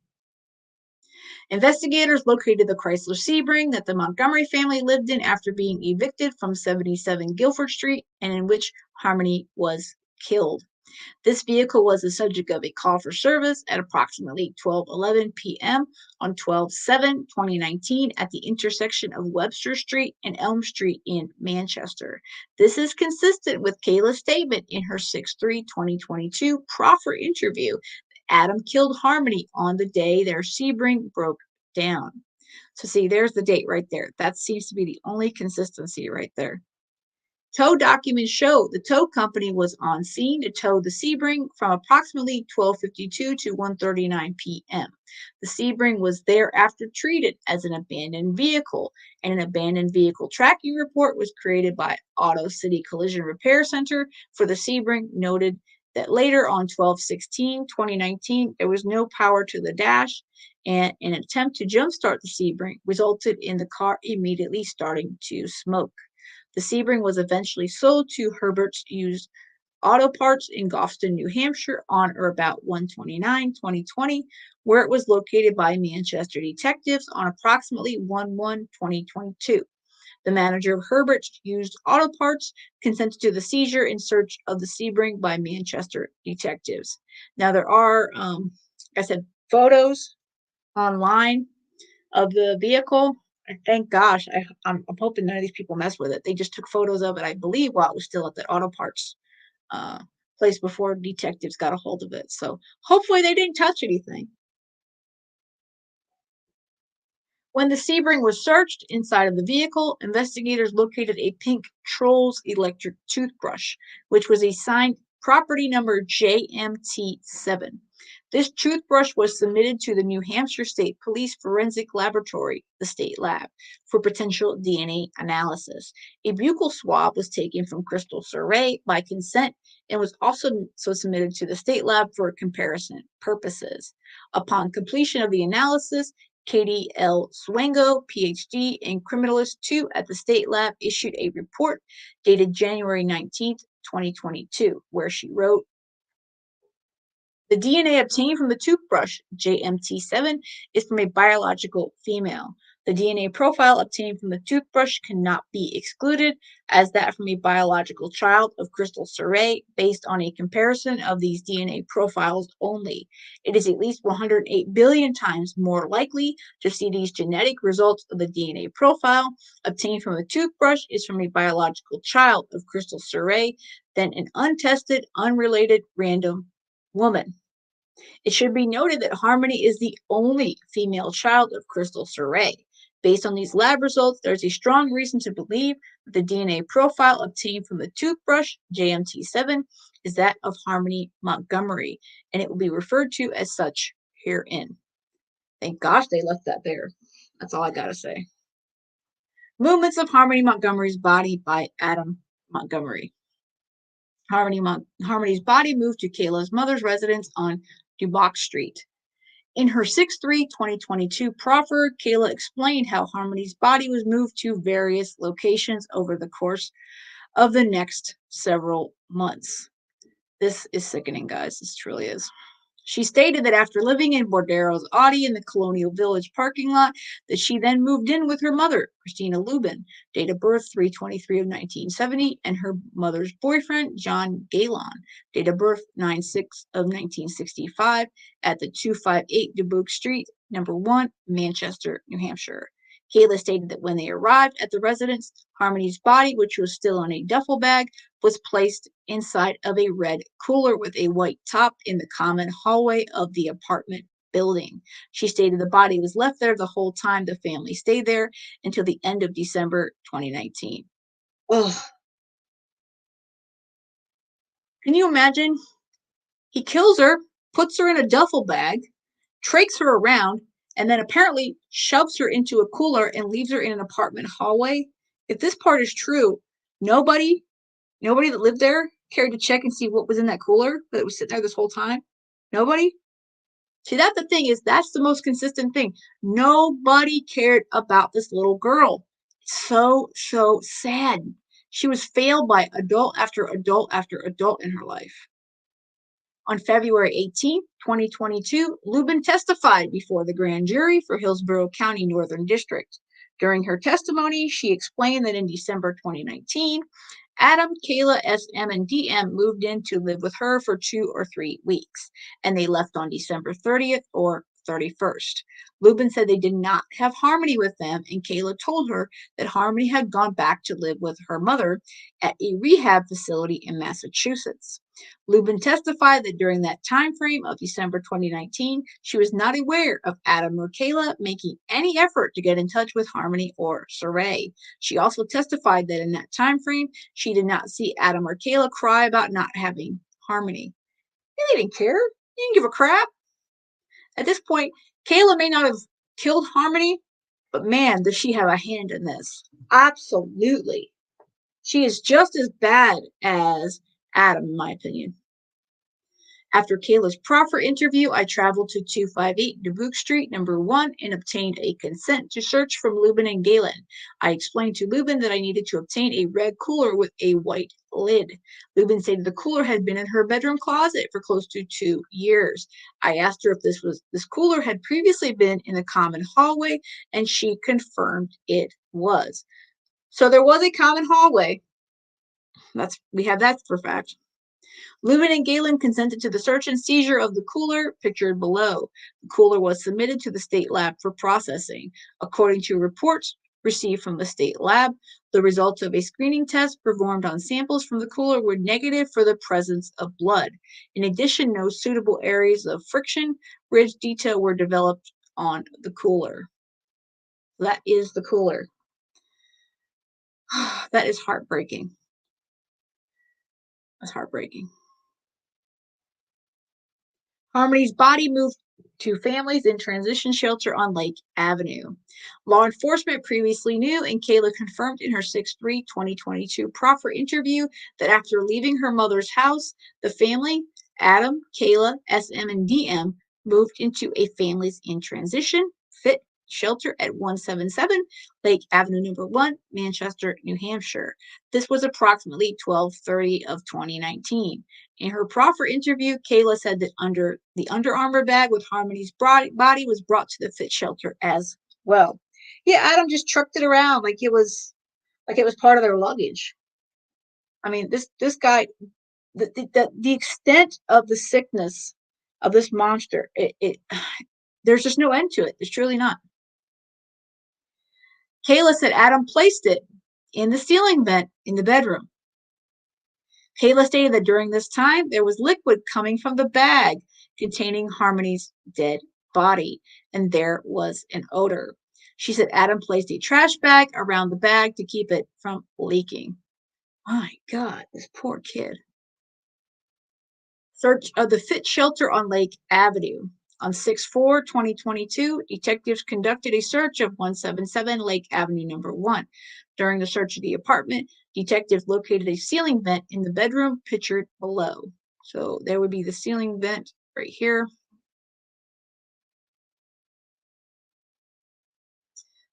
Investigators located the Chrysler Sebring that the Montgomery family lived in after being evicted from 77 Guilford Street and in which Harmony was killed. This vehicle was the subject of a call for service at approximately 12:11 p.m. on 12/7/2019 at the intersection of Webster Street and Elm Street in Manchester. This is consistent with Kayla's statement in her 6/3/2022 proffer interview. Adam killed Harmony on the day their Sebring broke down. So see, there's the date right there. That seems to be the only consistency right there. Tow documents show the tow company was on scene to tow the Sebring from approximately 12:52 to 1:39 p.m. The Sebring was thereafter treated as an abandoned vehicle, and an abandoned vehicle tracking report was created by Auto City Collision Repair Center for the Sebring, noted that later on 12/16/2019 there was no power to the dash, and an attempt to jumpstart the Sebring resulted in the car immediately starting to smoke. The Sebring was eventually sold to Herbert's Used Auto Parts in Gloucester, New Hampshire on or about 1/29/2020, where it was located by Manchester detectives on approximately 1/1/2022. The manager of Herbert's Used Auto Parts consented to the seizure in search of the Sebring by Manchester detectives. Now, there are, like I said, photos online of the vehicle. Thank gosh, I'm hoping none of these people mess with it. They just took photos of it, I believe, while it was still at the auto parts uh, place before detectives got a hold of it. So hopefully they didn't touch anything. When the Sebring was searched inside of the vehicle, investigators located a pink Trolls electric toothbrush, which was assigned property number JMT7. This toothbrush was submitted to the New Hampshire State Police Forensic Laboratory, the state lab, for potential DNA analysis. A buccal swab was taken from Crystal Surrey by consent and was also submitted to the state lab for comparison purposes. Upon completion of the analysis, Katie L. Swango, PhD in Criminalist 2 at the State Lab, issued a report dated January 19th, 2022, where she wrote, the DNA obtained from the toothbrush, JMT7, is from a biological female. The DNA profile obtained from the toothbrush cannot be excluded as that from a biological child of Crystal Surrey based on a comparison of these DNA profiles only. It is at least 108 billion times more likely to see these genetic results of the DNA profile obtained from the toothbrush is from a biological child of Crystal Surrey than an untested, unrelated, random woman. It should be noted that Harmony is the only female child of Crystal Surrey. Based on these lab results, there's a strong reason to believe that the DNA profile obtained from the toothbrush, JMT7, is that of Harmony Montgomery, and it will be referred to as such herein. Thank gosh they left that there. That's all I gotta say. Movements of Harmony Montgomery's body by Adam Montgomery. Harmony's body moved to Kayla's mother's residence on Duboc Street. In her 6/3/2022 proffer, Kayla explained how Harmony's body was moved to various locations over the course of the next several months. This is sickening, guys. This truly is. She stated that after living in Bordero's Audi in the Colonial Village parking lot, that she then moved in with her mother, Christina Lubin, date of birth 3/23 of 1970, and her mother's boyfriend, John Galen, date of birth 9/6 of 1965, at the 258 Dubuque Street, number 1, Manchester, New Hampshire. Kayla stated that when they arrived at the residence, Harmony's body, which was still in a duffel bag, was placed inside of a red cooler with a white top in the common hallway of the apartment building. She stated the body was left there the whole time the family stayed there until the end of December 2019. Ugh. Can you imagine? He kills her, puts her in a duffel bag, trakes her around, and then apparently shoves her into a cooler and leaves her in an apartment hallway. If this part is true, nobody that lived there cared to check and see what was in that cooler that was sitting there this whole time. Nobody? See, that's the thing is that's the most consistent thing. Nobody cared about this little girl. So, so sad. She was failed by adult after adult after adult in her life. On February 18th, 2022, Lubin testified before the grand jury for Hillsborough County Northern District. During her testimony, she explained that in December 2019, Adam, Kayla, SM, and DM moved in to live with her for 2 or 3 weeks, and they left on December 30th or 31st. Lubin said they did not have Harmony with them, and Kayla told her that Harmony had gone back to live with her mother at a rehab facility in Massachusetts. Lubin testified that during that time frame of December 2019, she was not aware of Adam or Kayla making any effort to get in touch with Harmony or Saray. She also testified that in that time frame, she did not see Adam or Kayla cry about not having Harmony. They didn't care. They didn't give a crap. At this point, Kayla may not have killed Harmony, but man, does she have a hand in this. Absolutely. She is just as bad as Adam, in my opinion. After Kayla's proffer interview, I traveled to 258 Dubuque Street, number 1, and obtained a consent to search from Lubin and Galen. I explained to Lubin that I needed to obtain a red cooler with a white lid. Lubin stated the cooler had been in her bedroom closet for close to 2 years. I asked her if this cooler had previously been in the common hallway, and she confirmed it was. So there was a common hallway. We have that for fact. Lubin and Galen consented to the search and seizure of the cooler pictured below. The cooler was submitted to the state lab for processing. According to reports received from the state lab, the results of a screening test performed on samples from the cooler were negative for the presence of blood. In addition, no suitable areas of friction ridge detail were developed on the cooler. That is the cooler. That is heartbreaking. That's heartbreaking. Harmony's body moved to families in transition shelter on Lake Avenue. Law enforcement previously knew, and Kayla confirmed in her 6/3/2022 proffer interview, that after leaving her mother's house, the family, Adam, Kayla, SM, and DM, moved into a families in transition fit shelter at 177 Lake Avenue number 1, Manchester, New Hampshire. This was approximately 12:30 of 2019. In her proffer interview, Kayla said that the Under Armour bag with Harmony's body was brought to the fit shelter as well. Yeah, Adam just trucked it around like it was part of their luggage. I mean, this guy, the extent of the sickness of this monster, it there's just no end to it. There's truly not. Kayla said Adam placed it in the ceiling vent in the bedroom. Kayla stated that during this time, there was liquid coming from the bag containing Harmony's dead body, and there was an odor. She said Adam placed a trash bag around the bag to keep it from leaking. My God, this poor kid. Search of the fit shelter on Lake Avenue. On 6/4/2022, detectives conducted a search of 177 Lake Avenue number 1. During the search of the apartment, detectives located a ceiling vent in the bedroom pictured below. So there would be the ceiling vent right here.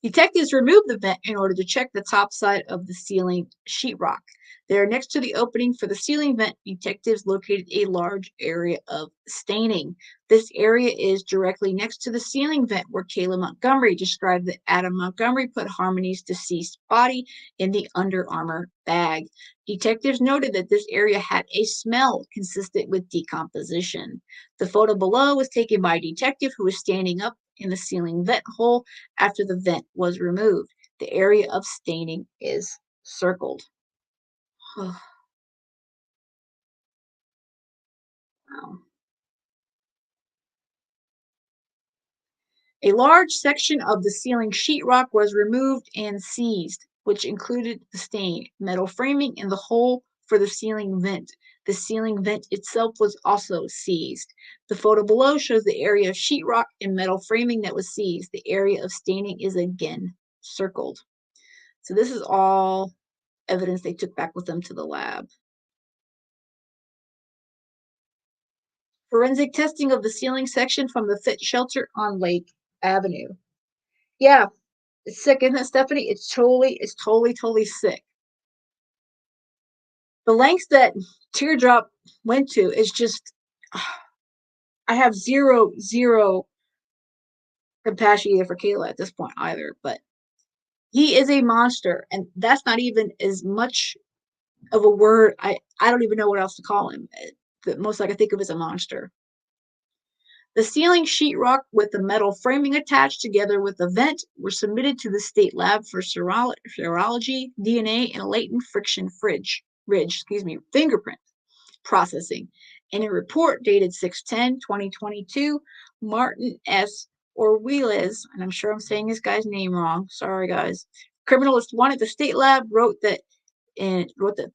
Detectives removed the vent in order to check the top side of the ceiling sheetrock. There, next to the opening for the ceiling vent, detectives located a large area of staining. This area is directly next to the ceiling vent where Kayla Montgomery described that Adam Montgomery put Harmony's deceased body in the Under Armour bag. Detectives noted that this area had a smell consistent with decomposition. The photo below was taken by a detective who was standing up in the ceiling vent hole after the vent was removed. The area of staining is circled. Oh, wow. A large section of the ceiling sheetrock was removed and seized, which included the stain, metal framing, and the hole for the ceiling vent. The ceiling vent itself was also seized. The photo below shows the area of sheetrock and metal framing that was seized. The area of staining is again circled. So this is all evidence they took back with them to the lab. Forensic testing of the ceiling section from the fit shelter on Lake Avenue. Yeah, it's sick, isn't it, Stephanie? It's totally sick. The lengths that Teardrop went to is just, I have zero compassion either for Kayla at this point either, but he is a monster, and that's not even as much of a word. I don't even know what else to call him. The most I can think of is a monster. The ceiling sheetrock with the metal framing attached together with the vent were submitted to the state lab for serology, DNA, and latent friction fingerprint processing. In a report dated 6/10/2022, Martin S. Orwilez, and I'm sure I'm saying this guy's name wrong. Sorry, guys. Criminalist 1 at the state lab wrote that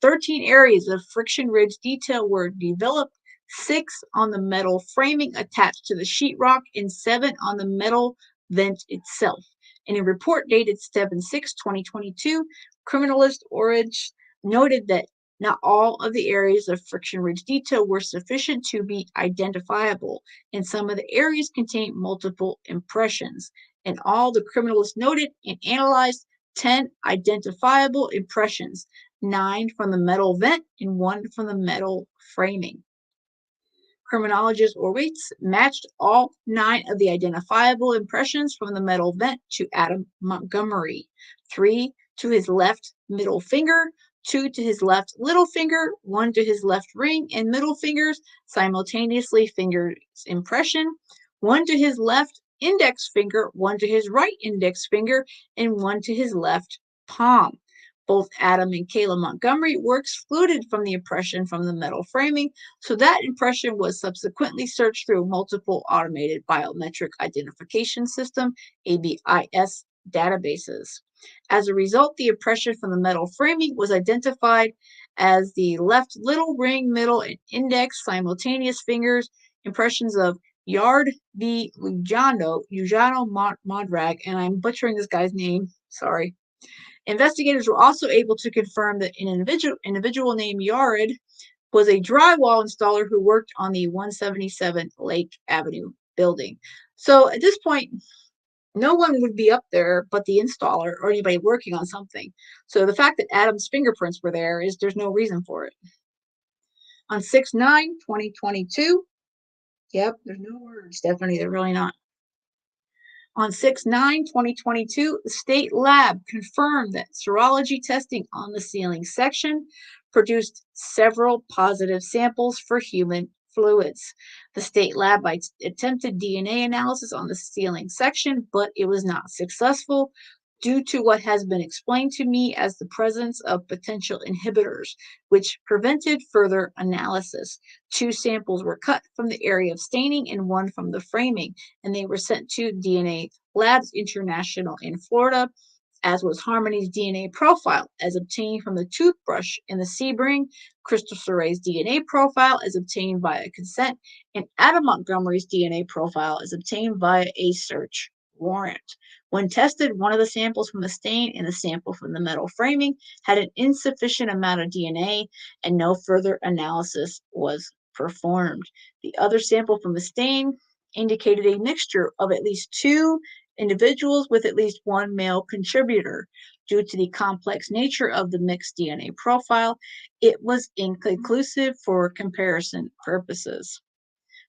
13 areas of friction ridge detail were developed, 6 on the metal framing attached to the sheetrock, and 7 on the metal vent itself. In a report dated 7/6/2022, criminalist Orridge noted that not all of the areas of friction ridge detail were sufficient to be identifiable, and some of the areas contained multiple impressions. And all the criminalists noted and analyzed 10 identifiable impressions, 9 from the metal vent and 1 from the metal framing. Criminologist Orwitz matched all 9 of the identifiable impressions from the metal vent to Adam Montgomery, 3 to his left middle finger, 2 to his left little finger, 1 to his left ring and middle fingers, simultaneously fingers impression, 1 to his left index finger, 1 to his right index finger, and 1 to his left palm. Both Adam and Kayla Montgomery were excluded from the impression from the metal framing, so that impression was subsequently searched through multiple automated biometric identification system (ABIS) databases. As a result, the impression from the metal framing was identified as the left little ring, middle, and index simultaneous fingers impressions of Yard v. Lujano Mondrag, and I'm butchering this guy's name, sorry. Investigators were also able to confirm that an individual named Yared was a drywall installer who worked on the 177 Lake Avenue building. So at this point, no one would be up there but the installer or anybody working on something. So the fact that Adam's fingerprints were there is there's no reason for it. On 6/9/2022, yep, there's no words, Stephanie, they're really not. On 6/9/2022, the state lab confirmed that serology testing on the ceiling section produced several positive samples for human fluids. The state lab attempted DNA analysis on the ceiling section, but it was not successful due to what has been explained to me as the presence of potential inhibitors, which prevented further analysis. 2 samples were cut from the area of staining and 1 from the framing, and they were sent to DNA Labs International in Florida, as was Harmony's DNA profile, as obtained from the toothbrush in the Sebring, Crystal Surrey's DNA profile, as obtained via consent, and Adam Montgomery's DNA profile, as obtained via a search warrant. When tested, one of the samples from the stain and the sample from the metal framing had an insufficient amount of DNA, and no further analysis was performed. The other sample from the stain indicated a mixture of at least 2 individuals with at least 1 male contributor. Due to the complex nature of the mixed DNA profile, it was inconclusive for comparison purposes.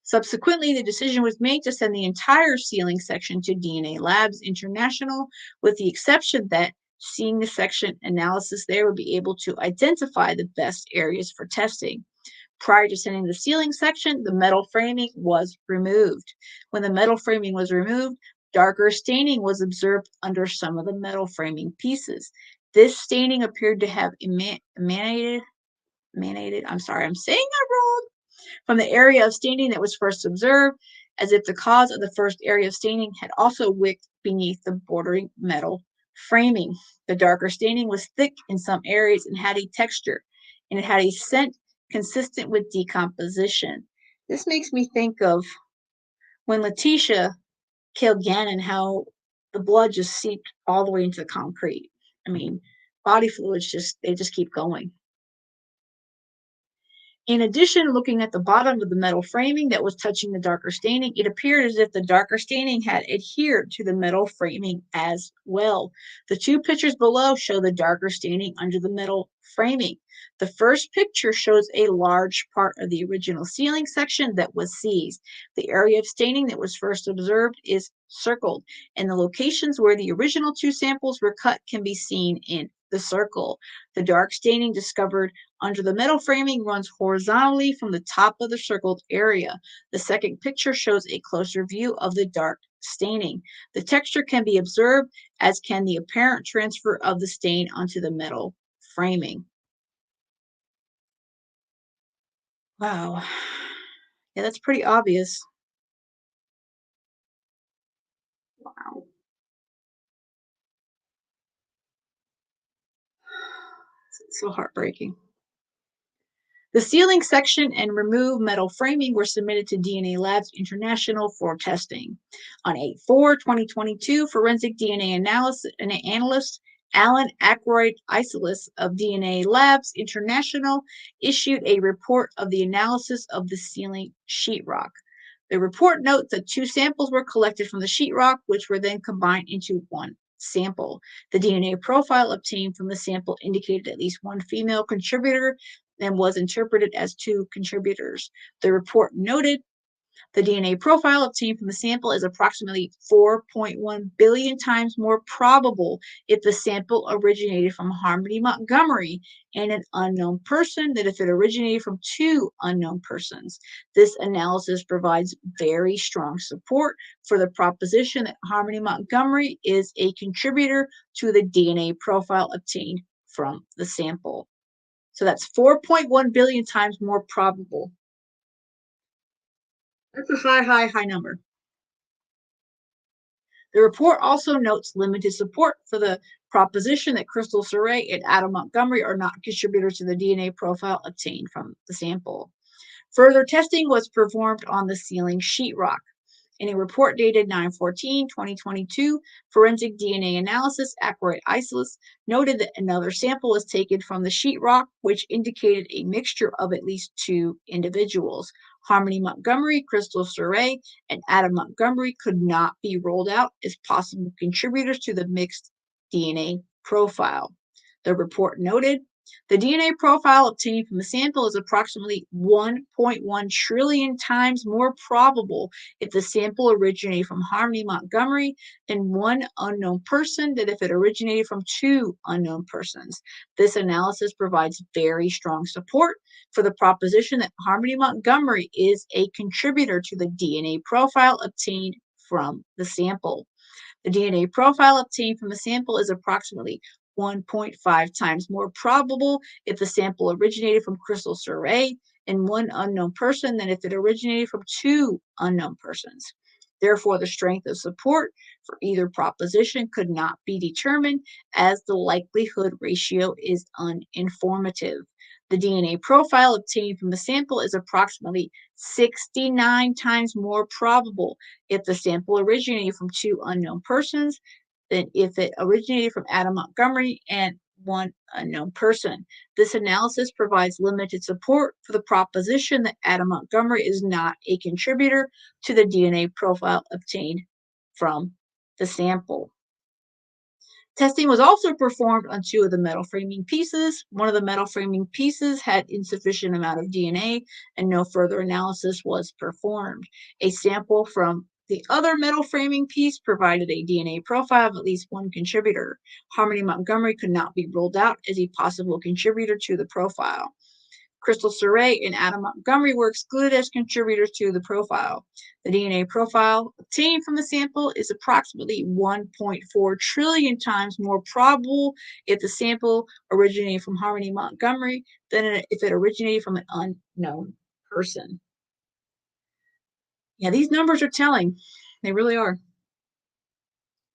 Subsequently, the decision was made to send the entire ceiling section to DNA Labs International, with the exception that seeing the section analysis there would be able to identify the best areas for testing. Prior to sending the ceiling section, the metal framing was removed. When the metal framing was removed, darker staining was observed under some of the metal framing pieces. This staining appeared to have emanated, I'm sorry, I'm saying that wrong, from the area of staining that was first observed, as if the cause of the first area of staining had also wicked beneath the bordering metal framing. The darker staining was thick in some areas and had a texture, and it had a scent consistent with decomposition. This makes me think of when Letitia killed Gannon, how the blood just seeped all the way into the concrete. I mean, body fluids just keep going. In addition, looking at the bottom of the metal framing that was touching the darker staining, it appeared as if the darker staining had adhered to the metal framing as well. The two pictures below show the darker staining under the metal framing. The first picture shows a large part of the original ceiling section that was seized. The area of staining that was first observed is circled, and the locations where the original two samples were cut can be seen in the circle. The dark staining discovered under the metal framing runs horizontally from the top of the circled area. The second picture shows a closer view of the dark staining. The texture can be observed, as can the apparent transfer of the stain onto the metal framing. Wow. Yeah, that's pretty obvious. Wow. It's so heartbreaking. The sealing section and removed metal framing were submitted to DNA Labs International for testing. On 8/4/2022, forensic DNA analyst Alan Ackroyd Isolis of DNA Labs International issued a report of the analysis of the sealing sheetrock. The report notes that two samples were collected from the sheetrock, which were then combined into one sample. The DNA profile obtained from the sample indicated at least one female contributor and was interpreted as two contributors. The report noted the DNA profile obtained from the sample is approximately 4.1 billion times more probable if the sample originated from Harmony Montgomery and an unknown person than if it originated from two unknown persons. This analysis provides very strong support for the proposition that Harmony Montgomery is a contributor to the DNA profile obtained from the sample. So that's 4.1 billion times more probable. That's a high number. The report also notes limited support for the proposition that Crystal Surrey and Adam Montgomery are not contributors to the DNA profile obtained from the sample. Further testing was performed on the sealing sheetrock. In a report dated 9/14/2022, forensic DNA analysis Ackroyd Isolis noted that another sample was taken from the sheetrock, which indicated a mixture of at least two individuals. Harmony Montgomery, Crystal Surrey, and Adam Montgomery could not be ruled out as possible contributors to the mixed DNA profile. The report noted the DNA profile obtained from the sample is approximately 1.1 trillion times more probable if the sample originated from Harmony Montgomery than one unknown person than if it originated from two unknown persons. This analysis provides very strong support for the proposition that Harmony Montgomery is a contributor to the DNA profile obtained from the sample. The DNA profile obtained from the sample is approximately 1.5 times more probable if the sample originated from Crystal Surrey and one unknown person than if it originated from two unknown persons. Therefore, the strength of support for either proposition could not be determined as the likelihood ratio is uninformative. The DNA profile obtained from the sample is approximately 69 times more probable if the sample originated from two unknown persons than if it originated from Adam Montgomery and one unknown person. This analysis provides limited support for the proposition that Adam Montgomery is not a contributor to the DNA profile obtained from the sample. Testing was also performed on two of the metal framing pieces. One of the metal framing pieces had insufficient amount of DNA and no further analysis was performed. A sample from the other metal framing piece provided a DNA profile of at least one contributor. Harmony Montgomery could not be ruled out as a possible contributor to the profile. Crystal Surrey and Adam Montgomery were excluded as contributors to the profile. The DNA profile obtained from the sample is approximately 1.4 trillion times more probable if the sample originated from Harmony Montgomery than if it originated from an unknown person. Yeah, these numbers are telling. They really are.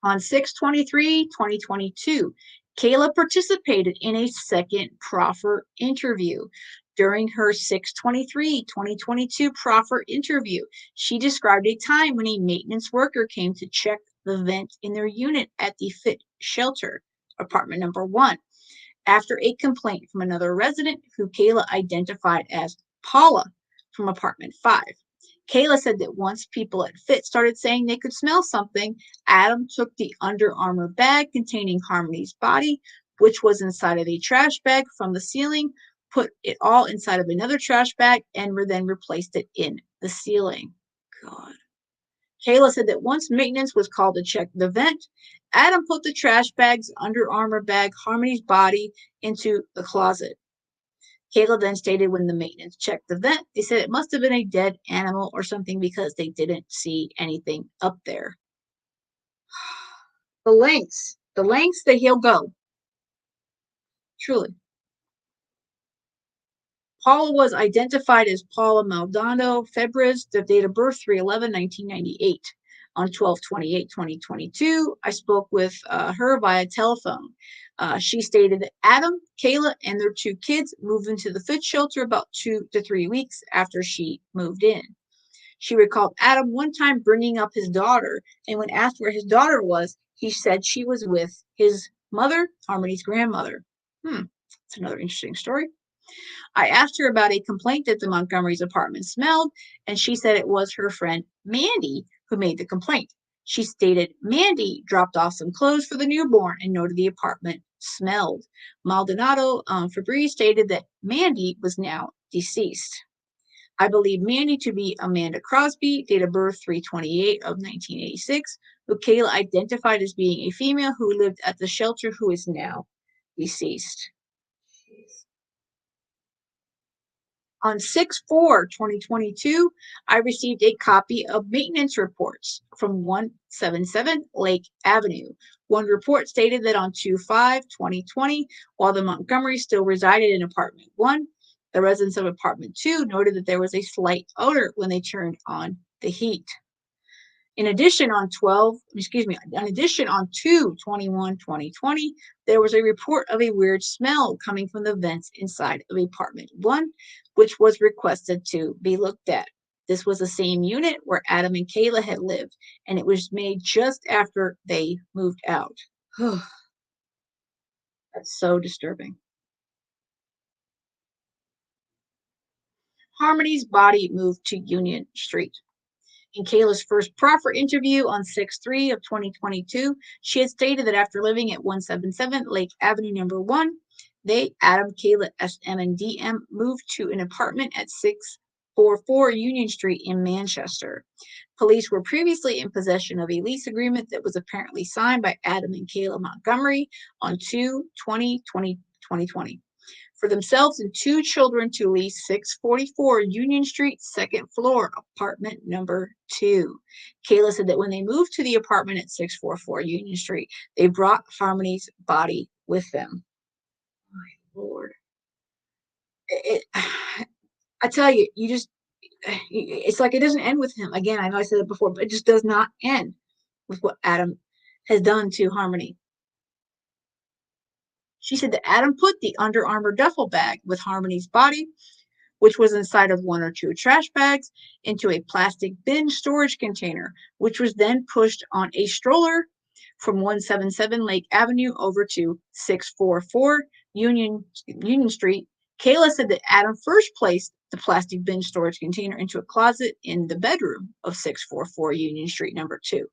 On 6/23/2022, Kayla participated in a second proffer interview. During her 6/23/2022 proffer interview, she described a time when a maintenance worker came to check the vent in their unit at the Fit Shelter, apartment number 1, after a complaint from another resident who Kayla identified as Paula from apartment 5. Kayla said that once people at Fit started saying they could smell something, Adam took the Under Armour bag containing Harmony's body, which was inside of a trash bag from the ceiling, put it all inside of another trash bag, and then replaced it in the ceiling. God. Kayla said that once maintenance was called to check the vent, Adam put the trash bag's Under Armour bag, Harmony's body, into the closet. Kayla then stated when the maintenance checked the vent, they said it must have been a dead animal or something because they didn't see anything up there. The lengths that he'll go. Truly. Paula was identified as Paula Maldonado Febres, the date of birth 3/11/1998. On 12/28/2022, I spoke with her via telephone. She stated that Adam, Kayla, and their 2 kids moved into the Fit shelter about 2 to 3 weeks after she moved in. She recalled Adam one time bringing up his daughter, and when asked where his daughter was, he said she was with his mother, Harmony's grandmother. That's another interesting story. I asked her about a complaint that the Montgomery's apartment smelled, and she said it was her friend Mandy who made the complaint. She stated Mandy dropped off some clothes for the newborn and noted the apartment smelled. Maldonado Fabri stated that Mandy was now deceased. I believe Mandy to be Amanda Crosby, date of birth 3/28/1986, who Kayla identified as being a female who lived at the shelter who is now deceased. On 6/4/2022, I received a copy of maintenance reports from 177 Lake Avenue. One report stated that on 2/5/2020, while the Montgomerys still resided in apartment 1, the residents of apartment 2 noted that there was a slight odor when they turned on the heat. In addition, on 2/21/2020, there was a report of a weird smell coming from the vents inside of apartment 1, which was requested to be looked at. This was the same unit where Adam and Kayla had lived, and it was made just after they moved out. That's so disturbing. Harmony's body moved to Union Street. In Kayla's first proffer interview on 6/3/2022, she had stated that after living at 177 Lake Avenue number 1, they, Adam, Kayla, SM, and DM, moved to an apartment at 644 Union Street in Manchester. Police were previously in possession of a lease agreement that was apparently signed by Adam and Kayla Montgomery on 2/20/2020 for themselves and 2 children to lease 644 Union Street, second floor, apartment number 2. Kayla said that when they moved to the apartment at 644 Union Street, they brought Harmony's body with them. My Lord. I tell you, it's like it doesn't end with him. Again, I know I said it before, but it just does not end with what Adam has done to Harmony. She said that Adam put the Under Armour duffel bag with Harmony's body, which was inside of 1 or 2 trash bags, into a plastic bin storage container, which was then pushed on a stroller from 177 Lake Avenue over to 644 Union Street. Kayla said that Adam first placed the plastic bin storage container into a closet in the bedroom of 644 Union Street number 2.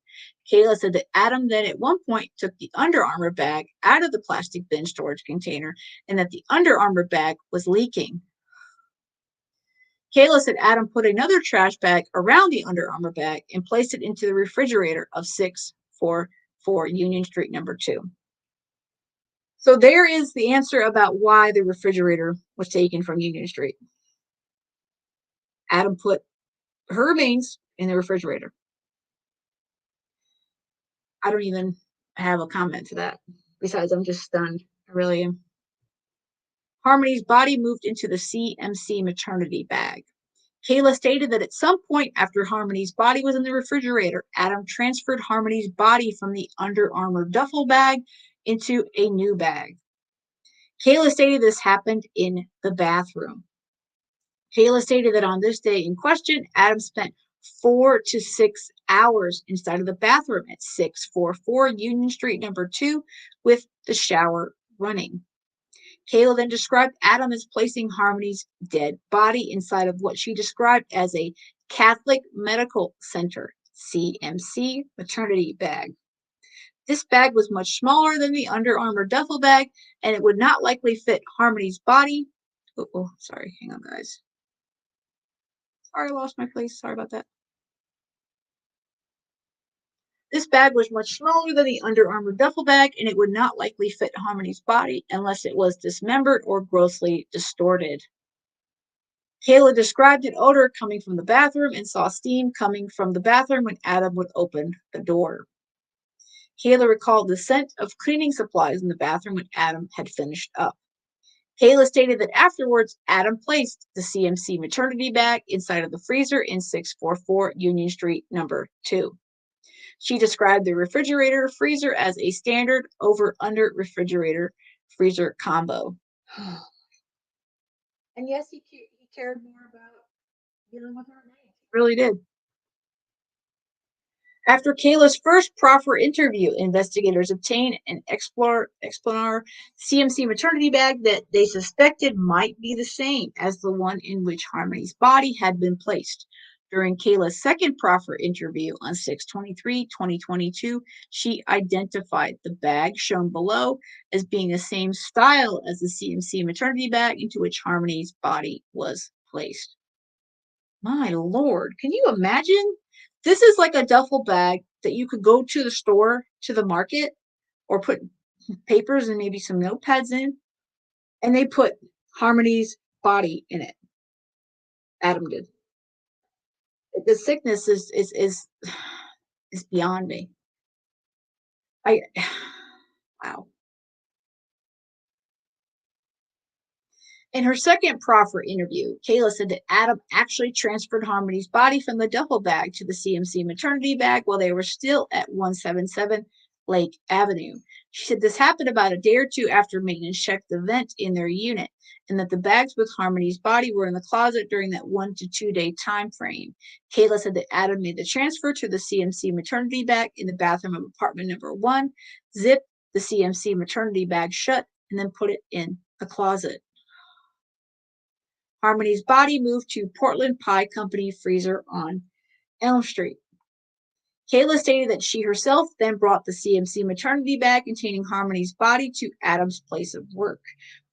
Kayla said that Adam then at one point took the Under Armour bag out of the plastic bin storage container and that the Under Armour bag was leaking. Kayla said Adam put another trash bag around the Under Armour bag and placed it into the refrigerator of 644 Union Street number 2. So there is the answer about why the refrigerator was taken from Union Street. Adam put her remains in the refrigerator. I don't even have a comment to that. Besides, I'm just stunned. I really am. Harmony's body moved into the CMC maternity bag. Kayla stated that at some point after Harmony's body was in the refrigerator, Adam transferred Harmony's body from the Under Armour duffel bag into a new bag. Kayla stated this happened in the bathroom. Kayla stated that on this day in question, Adam spent 4 to 6 hours inside of the bathroom at 644 Union Street number 2 with the shower running. Kayla then described Adam as placing Harmony's dead body inside of what she described as a Catholic Medical Center, CMC, maternity bag. This bag was much smaller than the Under Armour duffel bag, and it would not likely fit Harmony's body. Oh, sorry. Hang on, guys. Sorry, I lost my place. Sorry about that. This bag was much smaller than the Under Armour duffel bag, and it would not likely fit Harmony's body unless it was dismembered or grossly distorted. Kayla described an odor coming from the bathroom and saw steam coming from the bathroom when Adam would open the door. Kayla recalled the scent of cleaning supplies in the bathroom when Adam had finished up. Kayla stated that afterwards, Adam placed the CMC maternity bag inside of the freezer in 644 Union Street, number 2. She described the refrigerator freezer as a standard over-under refrigerator freezer combo. And yes, he cared more about dealing with her. He really did. After Kayla's first proffer interview, investigators obtained an Explorer CMC maternity bag that they suspected might be the same as the one in which Harmony's body had been placed. During Kayla's second proffer interview on 6/23/2022, she identified the bag shown below as being the same style as the CMC maternity bag into which Harmony's body was placed. My Lord, can you imagine? This is like a duffel bag that you could go to the store, to the market, or put papers and maybe some notepads in, and they put Harmony's body in it. Adam did. The sickness is beyond me. I wow. In her second proffer interview, Kayla said that Adam actually transferred Harmony's body from the duffel bag to the CMC maternity bag while they were still at 177 Lake Avenue. She said this happened about a day or two after maintenance checked the vent in their unit, and that the bags with Harmony's body were in the closet during that 1 to 2 day time frame. Kayla said that Adam made the transfer to the CMC maternity bag in the bathroom of apartment number 1, zipped the CMC maternity bag shut, and then put it in the closet. Harmony's body moved to Portland Pie Company freezer on Elm Street. Kayla stated that she herself then brought the CMC maternity bag containing Harmony's body to Adam's place of work,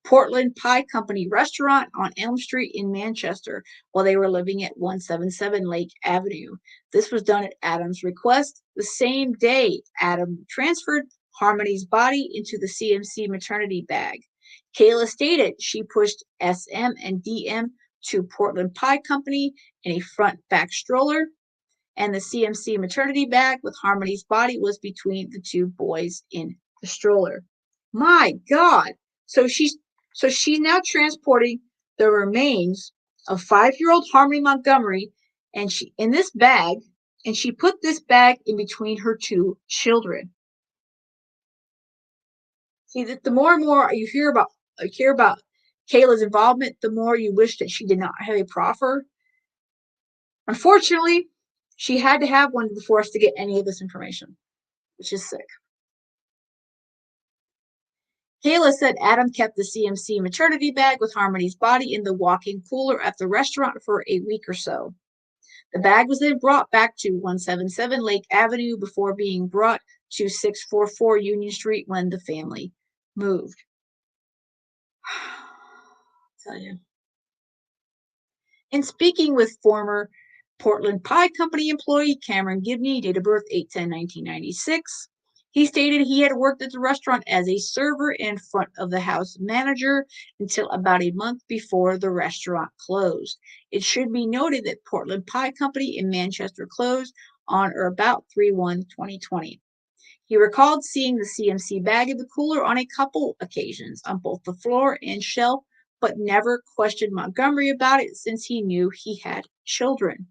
Portland Pie Company restaurant on Elm Street in Manchester, while they were living at 177 Lake Avenue. This was done at Adam's request. The same day, Adam transferred Harmony's body into the CMC maternity bag. Kayla stated she pushed SM and DM to Portland Pie Company in a front-back stroller, and the CMC maternity bag with Harmony's body was between the two boys in the stroller. My God! So she's now transporting the remains of 5-year-old Harmony Montgomery, and she in this bag, and she put this bag in between her two children. See, the more and more you hear about Kayla's involvement, the more you wish that she did not have a proffer. Unfortunately, she had to have one for us to get any of this information, which is sick. Kayla said Adam kept the CMC maternity bag with Harmony's body in the walk-in cooler at the restaurant for a week or so. The bag was then brought back to 177 Lake Avenue before being brought to 644 Union Street when the family moved. I'll tell you. In speaking with former Portland Pie Company employee Cameron Gibney, date of birth 8/10/1996, he stated he had worked at the restaurant as a server and front of the house manager until about a month before the restaurant closed. It should be noted that Portland Pie Company in Manchester closed on or about 3/1/2020. He recalled seeing the CMC bag in the cooler on a couple occasions on both the floor and shelf, but never questioned Montgomery about it since he knew he had children.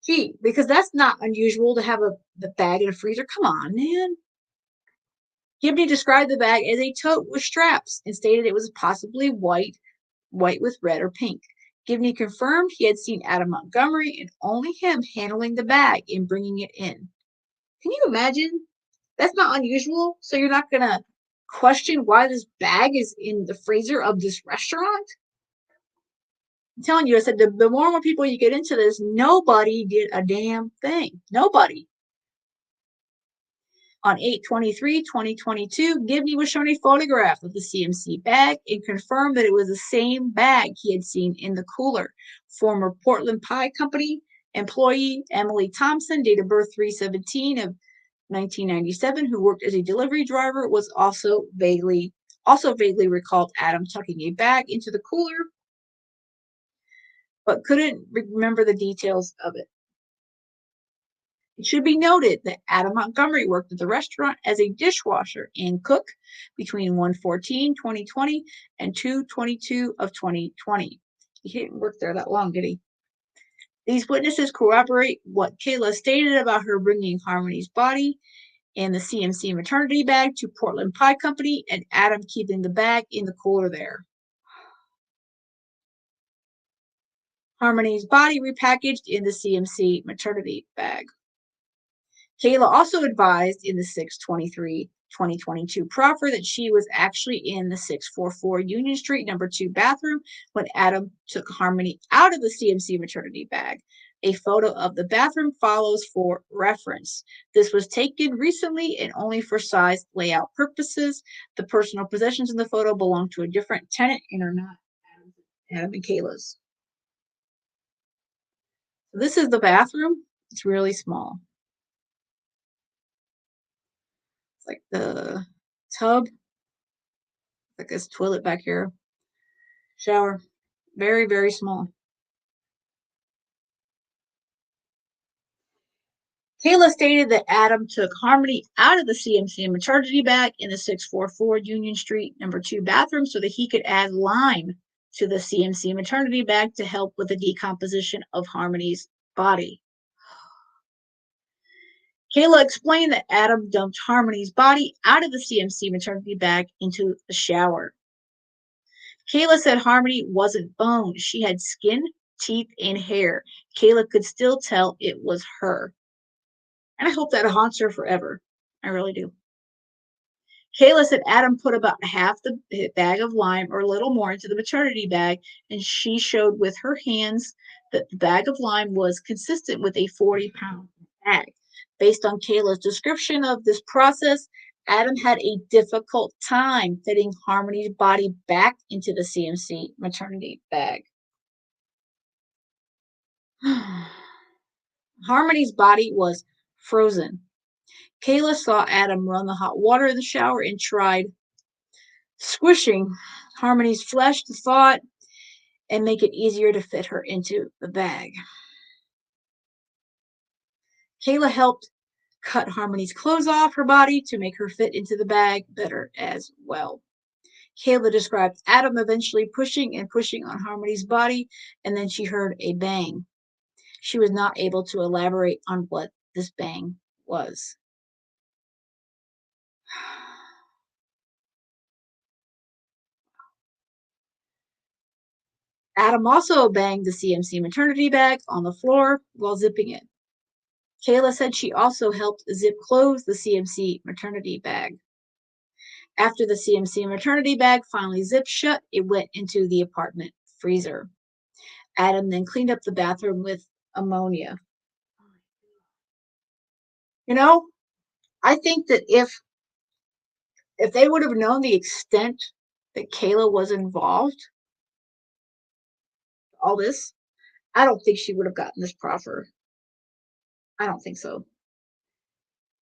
Gee, because that's not unusual to have the bag in a freezer. Come on, man. Gibney described the bag as a tote with straps and stated it was possibly white with red or pink. Gibney confirmed he had seen Adam Montgomery and only him handling the bag and bringing it in. Can you imagine? That's not unusual, so you're not gonna question why this bag is in the freezer of this restaurant? I'm telling you, I said the more and more people you get into this, nobody did a damn thing. Nobody. On 8/23/2022, Gibney was shown a photograph of the CMC bag and confirmed that it was the same bag he had seen in the cooler. Former Portland Pie Company employee Emily Thompson, date of birth 3/17 of 1997, who worked as a delivery driver, was also vaguely recalled Adam tucking a bag into the cooler, but couldn't remember the details of it. It should be noted that Adam Montgomery worked at the restaurant as a dishwasher and cook between 1/14/2020 and 2/22 of 2020. He didn't work there that long, did he? These witnesses corroborate what Kayla stated about her bringing Harmony's body and the CMC maternity bag to Portland Pie Company and Adam keeping the bag in the cooler there. Harmony's body repackaged in the CMC maternity bag. Kayla also advised in the 6/23/2022 proffer that she was actually in the 644 Union Street number 2 bathroom when Adam took Harmony out of the CMC maternity bag. A photo of the bathroom follows for reference. This was taken recently and only for size layout purposes. The personal possessions in the photo belong to a different tenant and are not Adam and Kayla's. So this is the bathroom. It's really small. It's like the tub, like this toilet back here, shower, very, very small. Kayla stated that Adam took Harmony out of the CMC maternity bag in the 644 Union Street number 2 bathroom so that he could add lime to the CMC maternity bag to help with the decomposition of Harmony's body. Kayla explained that Adam dumped Harmony's body out of the CMC maternity bag into the shower. Kayla said Harmony wasn't bone. She had skin, teeth, and hair. Kayla could still tell it was her. And I hope that haunts her forever. I really do. Kayla said Adam put about half the bag of lime or a little more into the maternity bag, and she showed with her hands that the bag of lime was consistent with a 40-pound bag. Based on Kayla's description of this process, Adam had a difficult time fitting Harmony's body back into the CMC maternity bag. Harmony's body was frozen. Kayla saw Adam run the hot water in the shower and tried squishing Harmony's flesh to thaw it and make it easier to fit her into the bag. Kayla helped cut Harmony's clothes off her body to make her fit into the bag better as well. Kayla described Adam eventually pushing and pushing on Harmony's body, and then she heard a bang. She was not able to elaborate on what this bang was. Adam also banged the CMC maternity bag on the floor while zipping it. Kayla said she also helped zip close the CMC maternity bag. After the CMC maternity bag finally zipped shut, it went into the apartment freezer. Adam then cleaned up the bathroom with ammonia. You know, I think that if they would have known the extent that Kayla was involved, all this, I don't think she would have gotten this proffer. I don't think so.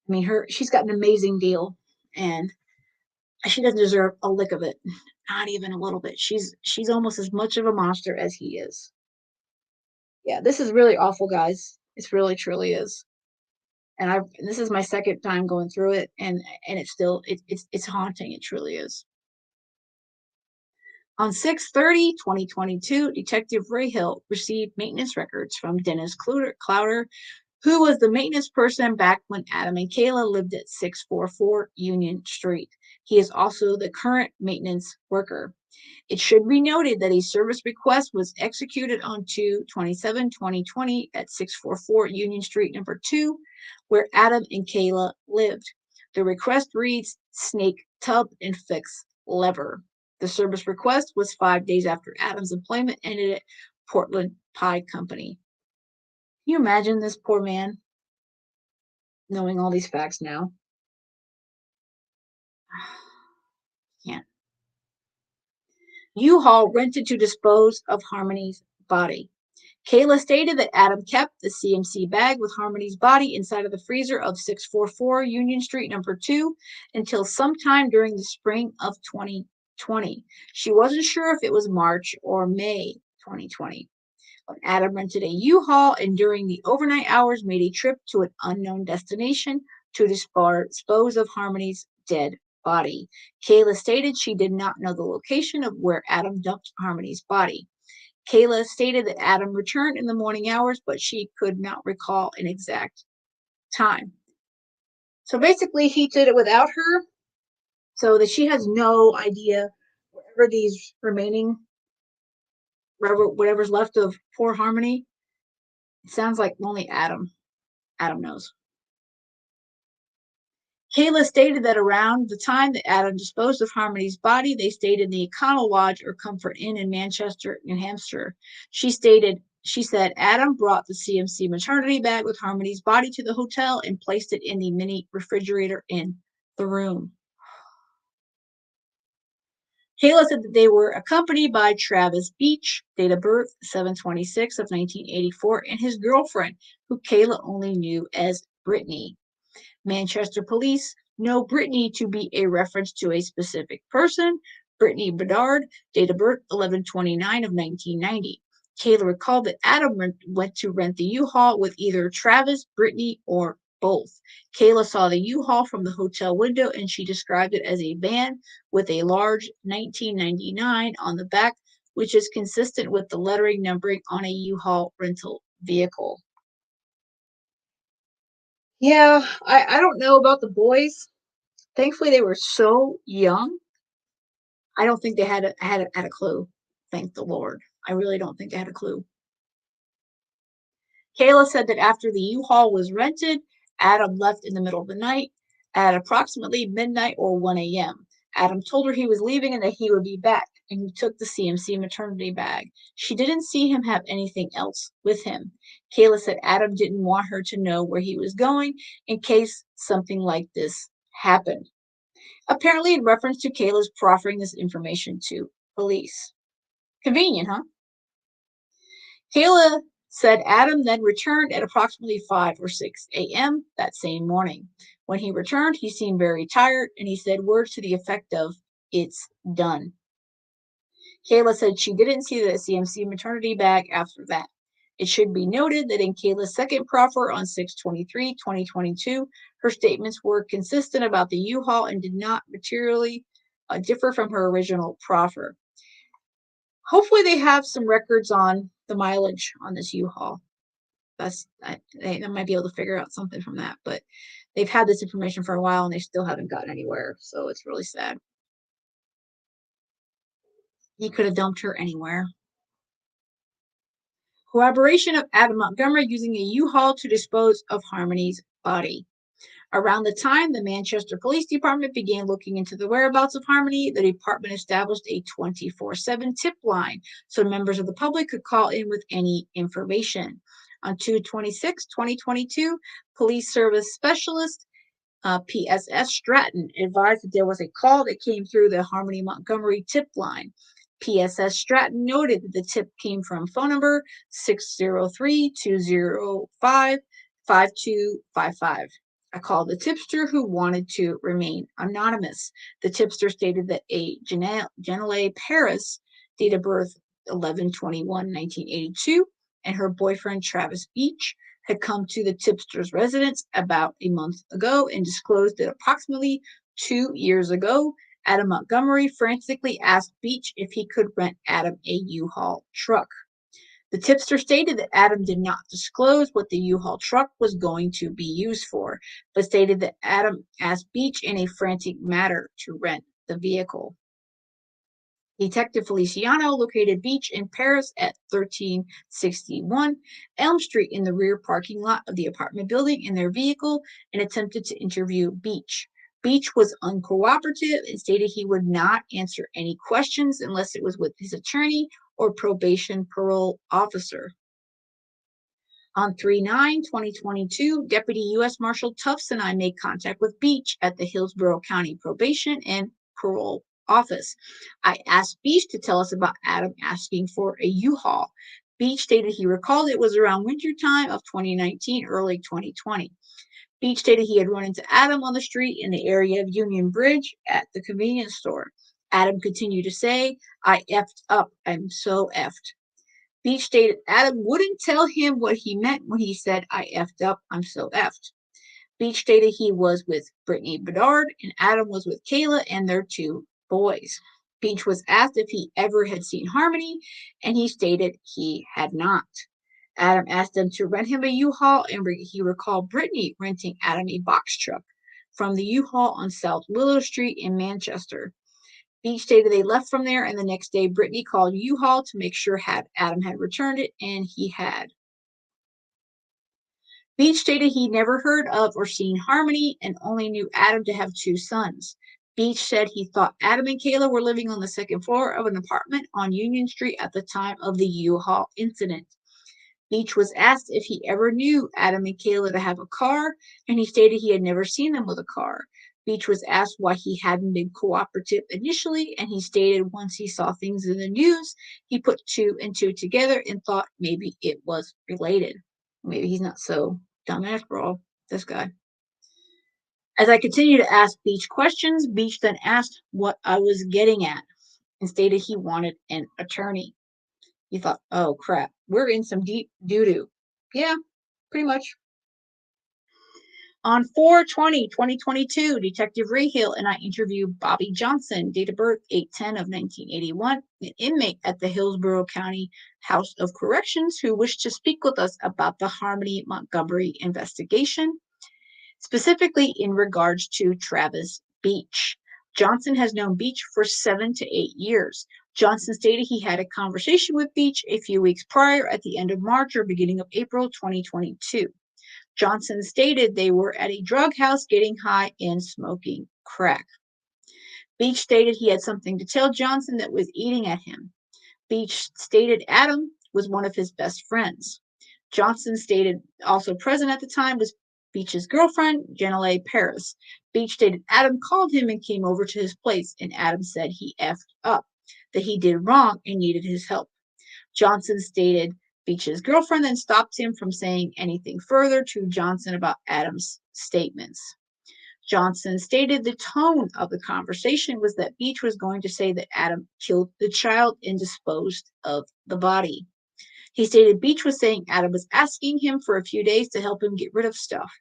I mean, she's got an amazing deal, and she doesn't deserve a lick of it, not even a little bit. She's almost as much of a monster as he is. Yeah, this is really awful, guys. It's really truly is. And this is my second time going through it, and it's still it's haunting. It truly is. On 6/30/2022, Detective Ray Hill received maintenance records from Dennis Clowder, who was the maintenance person back when Adam and Kayla lived at 644 Union Street. He is also the current maintenance worker. It should be noted that a service request was executed on 2/27/2020 at 644 Union Street number 2, where Adam and Kayla lived. The request reads snake tub and fix lever. The service request was 5 days after Adam's employment ended at Portland Pie Company. Can you imagine this poor man knowing all these facts now? Can't. U-Haul rented to dispose of Harmony's body. Kayla stated that Adam kept the CMC bag with Harmony's body inside of the freezer of 644 Union Street, number 2, until sometime during the spring of 2020. She wasn't sure if it was March or May 2020. When Adam rented a U-Haul and during the overnight hours made a trip to an unknown destination to dispose of Harmony's dead body. Kayla stated she did not know the location of where Adam dumped Harmony's body. Kayla stated that Adam returned in the morning hours, but she could not recall an exact time. So basically, he did it without her, so that she has no idea wherever these remaining, whatever's left of poor Harmony. It sounds like only Adam knows. Kayla stated that around the time that Adam disposed of Harmony's body, they stayed in the Econo Lodge or Comfort Inn in Manchester, New Hampshire. She said Adam brought the CMC maternity bag with Harmony's body to the hotel and placed it in the mini refrigerator in the room. Kayla said that they were accompanied by Travis Beach, date of birth 7/26 of 1984, and his girlfriend, who Kayla only knew as Brittany. Manchester police know Brittany to be a reference to a specific person, Brittany Bedard, date of birth 11/29 of 1990. Kayla recalled that Adam went to rent the U-Haul with either Travis, Brittany, or both. Kayla saw the U-Haul from the hotel window and she described it as a van with a large 1999 on the back, which is consistent with the lettering numbering on a U-Haul rental vehicle. Yeah, I don't know about the boys. Thankfully, they were so young. I don't think they had a clue. Thank the Lord. I really don't think they had a clue. Kayla said that after the U-Haul was rented, Adam left in the middle of the night at approximately midnight or 1 a.m. Adam told her he was leaving and that he would be back, and he took the CMC maternity bag. She didn't see him have anything else with him. Kayla said Adam didn't want her to know where he was going in case something like this happened. Apparently, in reference to Kayla's proffering this information to police. Convenient, huh? Kayla said Adam then returned at approximately 5 or 6 a.m. that same morning. When he returned, he seemed very tired and he said words to the effect of, "It's done." Kayla said she didn't see the CMC maternity bag after that. It should be noted that in Kayla's second proffer on 6/23/2022, her statements were consistent about the U-Haul and did not materially differ from her original proffer. Hopefully, they have some records on the mileage on this U-Haul. They might be able to figure out something from that, but they've had this information for a while and they still haven't gotten anywhere, so it's really sad. He could have dumped her anywhere. Corroboration of Adam Montgomery using a U-Haul to dispose of Harmony's body. Around the time the Manchester Police Department began looking into the whereabouts of Harmony, the department established a 24/7 tip line so members of the public could call in with any information. On 2/26/2022, police service specialist PSS Stratton advised that there was a call that came through the Harmony Montgomery tip line. PSS Stratton noted that the tip came from phone number 603-205-5255. I called the tipster who wanted to remain anonymous. The tipster stated that a Janelle Paris, date of birth 11/21/1982, and her boyfriend Travis Beach had come to the tipster's residence about a month ago and disclosed that approximately 2 years ago, Adam Montgomery frantically asked Beach if he could rent Adam a U-Haul truck. The tipster stated that Adam did not disclose what the U-Haul truck was going to be used for, but stated that Adam asked Beach in a frantic manner to rent the vehicle. Detective Feliciano located Beach in Paris at 1361 Elm Street in the rear parking lot of the apartment building in their vehicle and attempted to interview Beach. Beach was uncooperative and stated he would not answer any questions unless it was with his attorney or probation parole officer. On 3/9/2022, Deputy U.S. Marshal Tufts and I made contact with Beach at the Hillsborough County Probation and Parole Office. I asked Beach to tell us about Adam asking for a U-Haul. Beach stated he recalled it was around wintertime of 2019, early 2020. Beach stated he had run into Adam on the street in the area of Union Bridge at the convenience store. Adam continued to say, "I effed up. I'm so effed." Beach stated Adam wouldn't tell him what he meant when he said, "I effed up. I'm so effed." Beach stated he was with Brittany Bedard and Adam was with Kayla and their two boys. Beach was asked if he ever had seen Harmony, and he stated he had not. Adam asked them to rent him a U-Haul, and he recalled Brittany renting Adam a box truck from the U-Haul on South Willow Street in Manchester. Beach stated they left from there, and the next day Brittany called U-Haul to make sure Adam had returned it, and he had. Beach stated he never heard of or seen Harmony and only knew Adam to have two sons. Beach said he thought Adam and Kayla were living on the second floor of an apartment on Union Street at the time of the U-Haul incident. Beach was asked if he ever knew Adam and Kayla to have a car, and he stated he had never seen them with a car. Beach was asked why he hadn't been cooperative initially, and he stated once he saw things in the news, he put two and two together and thought maybe it was related. Maybe he's not so dumb after all, this guy. As I continued to ask Beach questions, Beach then asked what I was getting at and stated he wanted an attorney. You thought, oh crap, we're in some deep doo-doo. Yeah, pretty much. On 4/20/2022, Detective Ray Hill and I interviewed Bobby Johnson, date of birth 8/10 of 1981, an inmate at the Hillsborough County House of Corrections who wished to speak with us about the Harmony Montgomery investigation, specifically in regards to Travis Beach. Johnson has known Beach for 7 to 8 years. Johnson stated he had a conversation with Beach a few weeks prior at the end of March or beginning of April 2022. Johnson stated they were at a drug house getting high and smoking crack. Beach stated he had something to tell Johnson that was eating at him. Beach stated Adam was one of his best friends. Johnson stated also present at the time was Beach's girlfriend, Jenna Paris. Beach stated Adam called him and came over to his place, and Adam said he effed up, that he did wrong and needed his help. Johnson stated Beach's girlfriend then stopped him from saying anything further to Johnson about Adam's statements. Johnson stated the tone of the conversation was that Beach was going to say that Adam killed the child and disposed of the body. He stated Beach was saying Adam was asking him for a few days to help him get rid of stuff.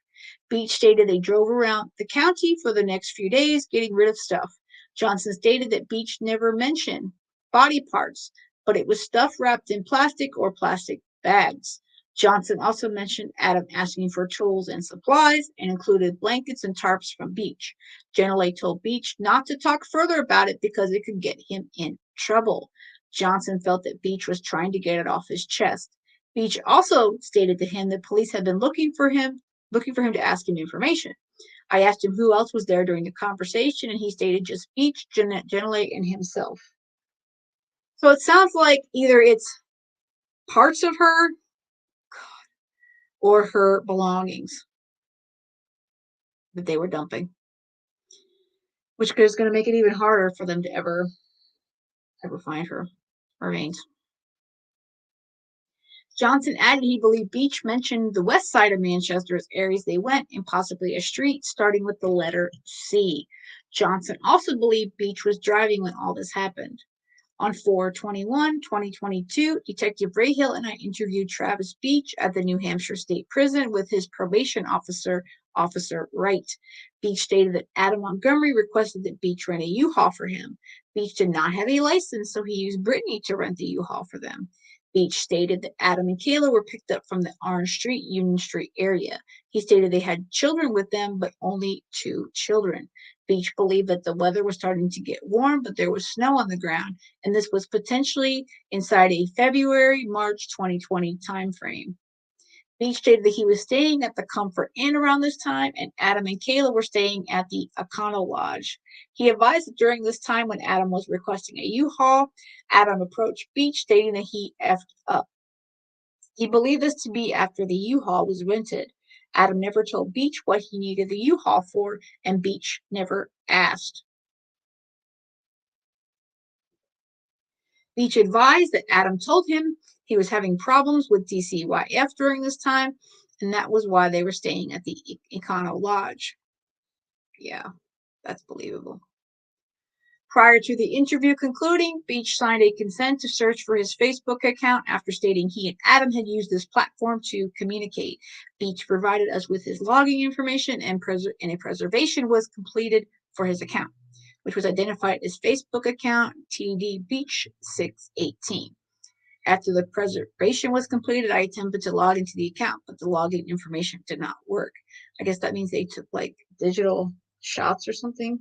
Beach stated they drove around the county for the next few days getting rid of stuff. Johnson stated that Beach never mentioned body parts, but it was stuff wrapped in plastic or plastic bags. Johnson also mentioned Adam asking for tools and supplies and included blankets and tarps from Beach. Jenna told Beach not to talk further about it because it could get him in trouble. Johnson felt that Beach was trying to get it off his chest. Beach also stated to him that police had been looking for him to ask him information. I asked him who else was there during the conversation, and he stated just Beach, Jenna, and himself. So it sounds like either it's parts of her or her belongings that they were dumping, which is going to make it even harder for them to ever find her remains. Johnson added he believed Beach mentioned the west side of Manchester as areas they went and possibly a street starting with the letter C. Johnson also believed Beach was driving when all this happened. On 4/21/2022, Detective Ray Hill and I interviewed Travis Beach at the New Hampshire State Prison with his probation officer, Officer Wright. Beach stated that Adam Montgomery requested that Beach rent a U-Haul for him. Beach did not have a license, so he used Brittany to rent the U-Haul for them. Beach stated that Adam and Kayla were picked up from the Orange Street, Union Street area. He stated they had children with them, but only 2 children. Beach believed that the weather was starting to get warm, but there was snow on the ground, and this was potentially inside a February-March 2020 timeframe. Beach stated that he was staying at the Comfort Inn around this time, and Adam and Kayla were staying at the Econo Lodge. He advised that during this time, when Adam was requesting a U-Haul, Adam approached Beach, stating that he effed up. He believed this to be after the U-Haul was rented. Adam never told Beach what he needed the U-Haul for, and Beach never asked. Beach advised that Adam told him he was having problems with DCYF during this time, and that was why they were staying at the Econo Lodge. Yeah, that's believable. Prior to the interview concluding, Beach signed a consent to search for his Facebook account after stating he and Adam had used this platform to communicate. Beach provided us with his logging information, and a preservation was completed for his account, which was identified as Facebook account TD Beach 618. After the preservation was completed, I attempted to log into the account, but the login information did not work. I guess that means they took like digital shots or something.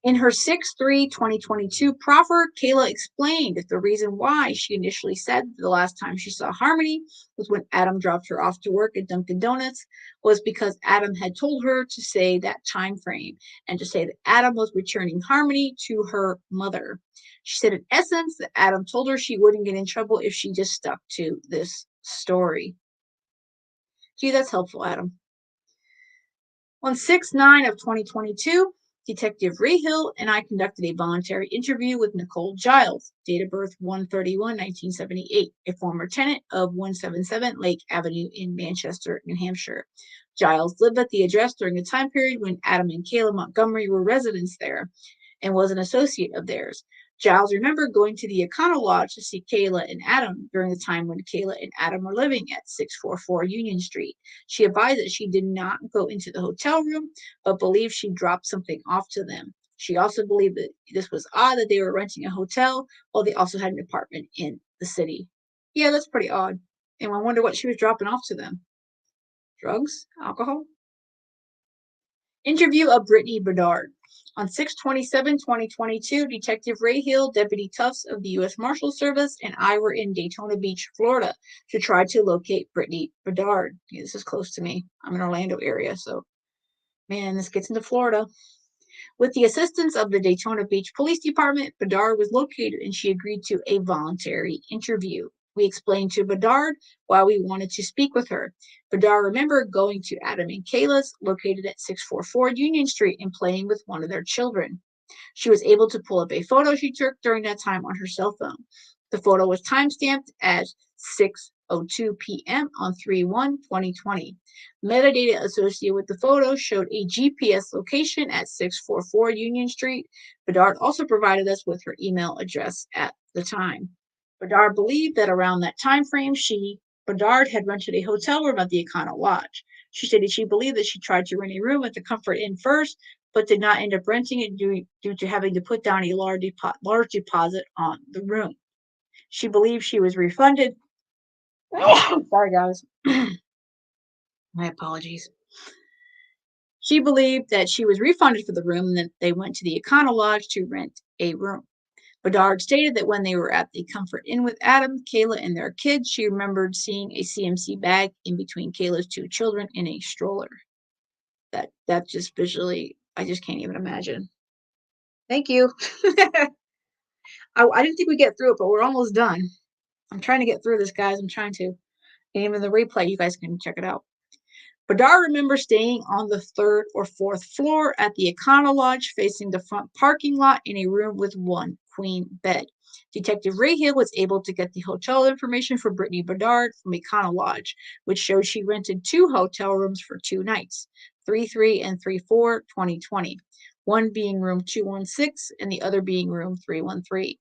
In her 6/3/2022 proffer, Kayla explained that the reason why she initially said the last time she saw Harmony was when Adam dropped her off to work at Dunkin' Donuts was because Adam had told her to say that time frame and to say that Adam was returning Harmony to her mother. She said in essence that Adam told her she wouldn't get in trouble if she just stuck to this story. Gee, that's helpful, Adam. On 6/9/2022, Detective Rehill and I conducted a voluntary interview with Nicole Giles, date of birth 1/31/1978, a former tenant of 177 Lake Avenue in Manchester, New Hampshire. Giles lived at the address during the time period when Adam and Kayla Montgomery were residents there and was an associate of theirs. Giles remembered going to the Econo Lodge to see Kayla and Adam during the time when Kayla and Adam were living at 644 Union Street. She advised that she did not go into the hotel room, but believed she dropped something off to them. She also believed that this was odd that they were renting a hotel while they also had an apartment in the city. Yeah, that's pretty odd. And I wonder what she was dropping off to them. Drugs? Alcohol? Interview of Brittany Bedard. On 6/27/2022, Detective Ray Hill, Deputy Tufts of the U.S. Marshal Service, and I were in Daytona Beach, Florida, to try to locate Brittany Bedard. Yeah, this is close to me. I'm in Orlando area, so man, this gets into Florida. With the assistance of the Daytona Beach Police Department, Bedard was located and she agreed to a voluntary interview. We explained to Bedard why we wanted to speak with her. Bedard remembered going to Adam and Kayla's, located at 644 Union Street, and playing with one of their children. She was able to pull up a photo she took during that time on her cell phone. The photo was timestamped as 6:02 p.m. on 3/1/2020. Metadata associated with the photo showed a GPS location at 644 Union Street. Bedard also provided us with her email address at the time. Bedard believed that around that time frame, Bedard had rented a hotel room at the Econo Lodge. She stated she believed that she tried to rent a room at the Comfort Inn first, but did not end up renting it due to having to put down a large deposit on the room. She believed she was refunded. Sorry, guys. My apologies. She believed that she was refunded for the room and that they went to the Econo Lodge to rent a room. Bedard stated that when they were at the Comfort Inn with Adam, Kayla, and their kids, she remembered seeing a CMC bag in between Kayla's two children in a stroller. That just visually, I just can't even imagine. Thank you. I didn't think we'd get through it, but we're almost done. I'm trying to get through this, guys. I'm trying to. And even the replay, you guys can check it out. Bedard remembers staying on the third or fourth floor at the Econo Lodge, facing the front parking lot in a room with one queen bed. Detective Rayhill was able to get the hotel information for Brittany Bedard from Econo Lodge, which showed she rented 2 hotel rooms for 2 nights, 3/3 and 3/4/2020, one being room 216 and the other being room 313.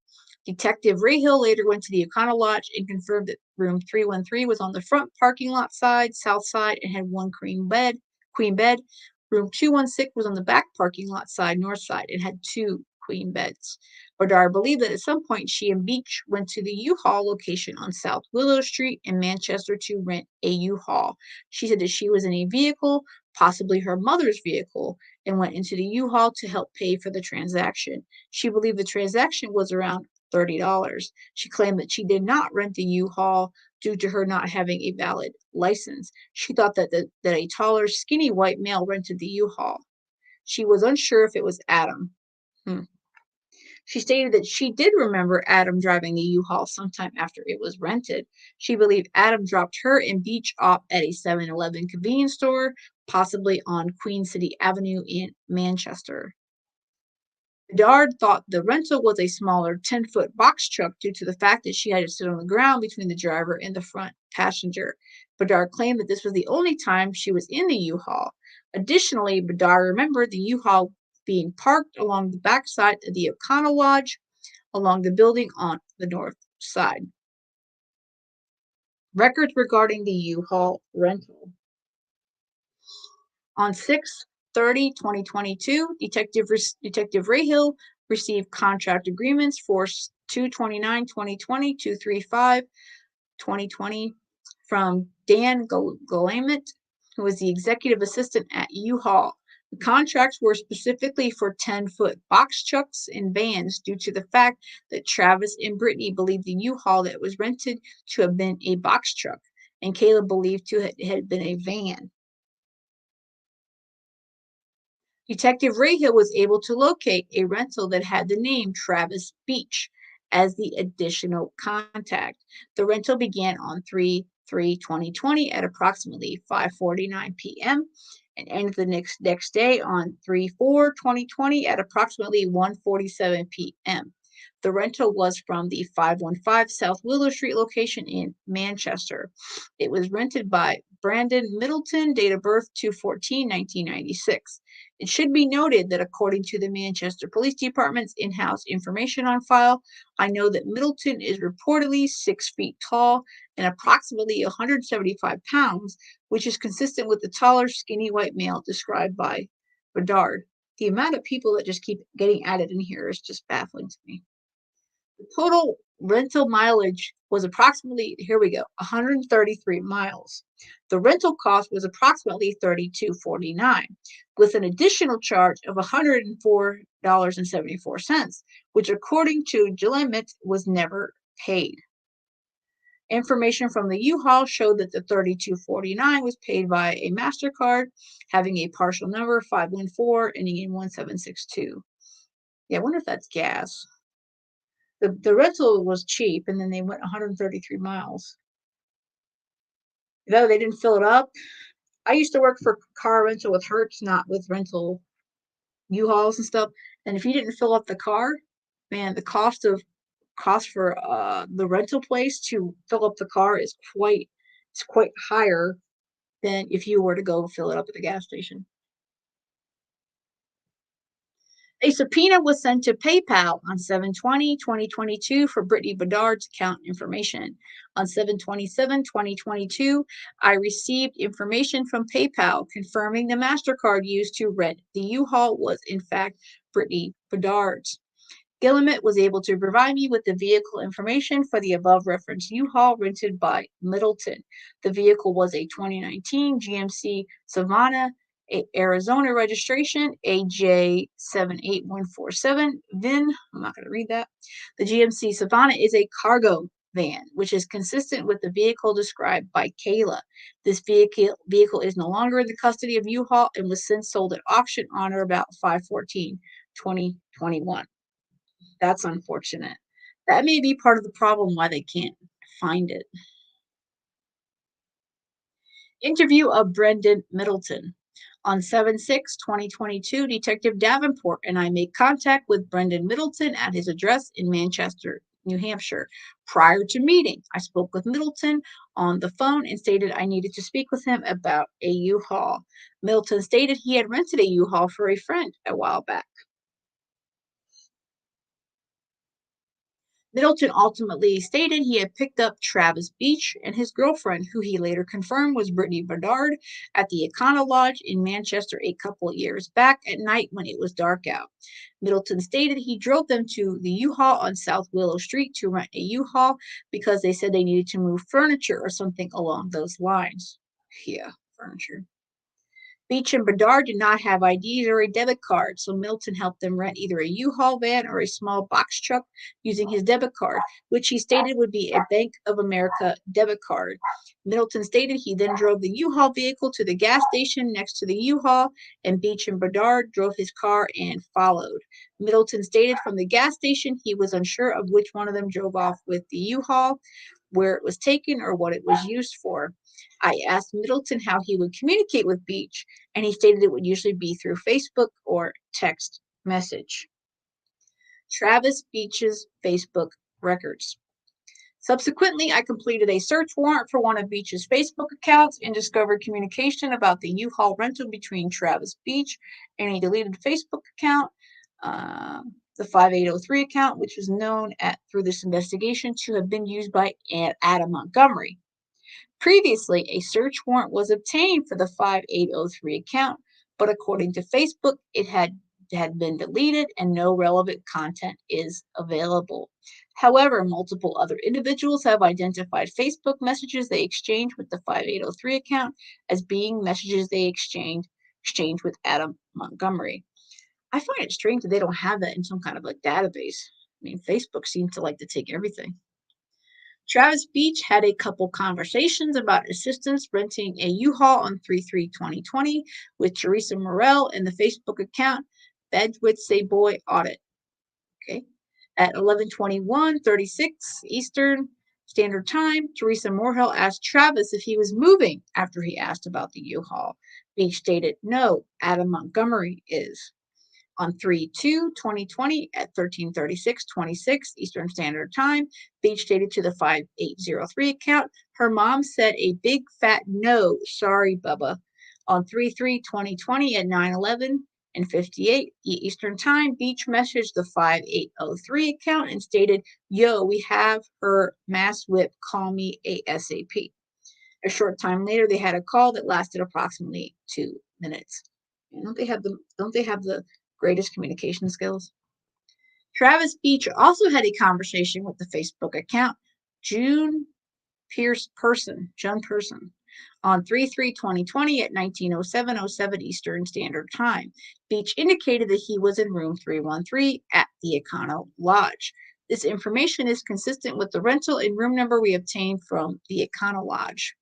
Detective Rayhill later went to the Econo Lodge and confirmed that room 313 was on the front parking lot side, south side, and had one queen bed. Room 216 was on the back parking lot side, north side, and had 2 queen beds. Bedard believed that at some point she and Beach went to the U-Haul location on South Willow Street in Manchester to rent a U-Haul. She said that she was in a vehicle, possibly her mother's vehicle, and went into the U-Haul to help pay for the transaction. She believed the transaction was around $30. She claimed that she did not rent the U-Haul, due to her not having a valid license. She thought that a taller, skinny white male rented the U-Haul. She was unsure if it was Adam. Hmm. She stated that she did remember Adam driving the U-Haul sometime after it was rented. She believed Adam dropped her and Beach off at a 7-Eleven convenience store, possibly on Queen City Avenue in Manchester. Bedard thought the rental was a smaller 10-foot box truck due to the fact that she had to sit on the ground between the driver and the front passenger. Bedard claimed that this was the only time she was in the U-Haul. Additionally, Bedard remembered the U-Haul being parked along the backside of the O'Connell Lodge along the building on the north side. Records regarding the U-Haul rental. On 6/30/2022, Detective Rahill received contract agreements for 2/29/2020, 2/35/2020 from Dan Galamet, who was the executive assistant at U-Haul. The contracts were specifically for 10-foot box trucks and vans due to the fact that Travis and Brittany believed the U-Haul that was rented to have been a box truck, and Caleb believed to had been a van. Detective Rahill was able to locate a rental that had the name Travis Beach as the additional contact. The rental began on 3/3/2020 at approximately 5:49 p.m. and ended the next day on 3/4/2020 at approximately 1:47 p.m. The rental was from the 515 South Willow Street location in Manchester. It was rented by Brandon Middleton, date of birth 2/14/1996. It should be noted that according to the Manchester Police Department's in-house information on file, I know that Middleton is reportedly 6 feet tall and approximately 175 pounds, which is consistent with the taller, skinny white male described by Bedard. The amount of people that just keep getting added in here is just baffling to me. The total rental mileage was approximately, here we go, 133 miles. The rental cost was approximately $32.49, with an additional charge of $104.74, which according to Gillette was never paid. Information from the U-Haul showed that the $32.49 was paid by a MasterCard having a partial number 514 ending in 1762. Yeah, I wonder if that's gas. The rental was cheap, and then they went 133 miles. No, they didn't fill it up. I used to work for car rental with Hertz, not with rental U-Hauls and stuff. And if you didn't fill up the car, man, the cost for the rental place to fill up the car is quite higher than if you were to go fill it up at the gas station. A subpoena was sent to PayPal on 7/20/2022 for Brittany Bedard's account information. On 7/27/2022, I received information from PayPal confirming the MasterCard used to rent the U-Haul was in fact Brittany Bedard's. Gillimet was able to provide me with the vehicle information for the above referenced U-Haul rented by Middleton. The vehicle was a 2019 GMC Savannah, Arizona registration, AJ78147, VIN. I'm not going to read that. The GMC Savannah is a cargo van, which is consistent with the vehicle described by Kayla. This vehicle is no longer in the custody of U-Haul and was since sold at auction on or about 5/14/2021. That's unfortunate. That may be part of the problem why they can't find it. Interview of Brendan Middleton. On 7/6/2022, Detective Davenport and I made contact with Brendan Middleton at his address in Manchester, New Hampshire. Prior to meeting, I spoke with Middleton on the phone and stated I needed to speak with him about a U-Haul. Middleton stated he had rented a U-Haul for a friend a while back. Middleton ultimately stated he had picked up Travis Beach and his girlfriend, who he later confirmed was Brittany Bedard, at the O'Connell Lodge in Manchester a couple years back at night when it was dark out. Middleton stated he drove them to the U-Haul on South Willow Street to rent a U-Haul because they said they needed to move furniture or something along those lines. Yeah, furniture. Beach and Bedard did not have IDs or a debit card, so Middleton helped them rent either a U-Haul van or a small box truck using his debit card, which he stated would be a Bank of America debit card. Middleton stated he then drove the U-Haul vehicle to the gas station next to the U-Haul, and Beach and Bedard drove his car and followed. Middleton stated from the gas station he was unsure of which one of them drove off with the U-Haul, where it was taken, or what it was used for. I asked Middleton how he would communicate with Beach, and he stated it would usually be through Facebook or text message. Travis Beach's Facebook records. Subsequently, I completed a search warrant for one of Beach's Facebook accounts and discovered communication about the U-Haul rental between Travis Beach and a deleted Facebook account, the 5803 account, which was known through this investigation to have been used by Adam Montgomery. Previously, a search warrant was obtained for the 5803 account, but according to Facebook, it had been deleted and no relevant content is available. However, multiple other individuals have identified Facebook messages they exchanged with the 5803 account as being messages they exchanged with Adam Montgomery. I find it strange that they don't have that in some kind of like database. I mean, Facebook seems to like to take everything. Travis Beach had a couple conversations about assistance renting a U-Haul on 3/3/2020 with Teresa Morell in the Facebook account Bedwitz a Boy Audit. Okay. At 11:21:36 Eastern Standard Time, Teresa Morell asked Travis if he was moving after he asked about the U-Haul. Beach stated, "No, Adam Montgomery is." On 3/2/2020 at 13:36:26 Eastern Standard Time, Beach stated to the 5803 account, "Her mom said a big fat no, sorry, Bubba." On 3/3/2020 at 9:11 and 58 Eastern Time, Beach messaged the 5803 account and stated, "Yo, we have her mass whip, call me ASAP." A short time later, they had a call that lasted approximately 2 minutes. Don't they have the greatest communication skills? Travis Beach also had a conversation with the Facebook account June Person, on 3/3/2020 at 19:07:07 Eastern Standard Time. Beach indicated that he was in room 313 at the Econo Lodge. This information is consistent with the rental and room number we obtained from the Econo Lodge.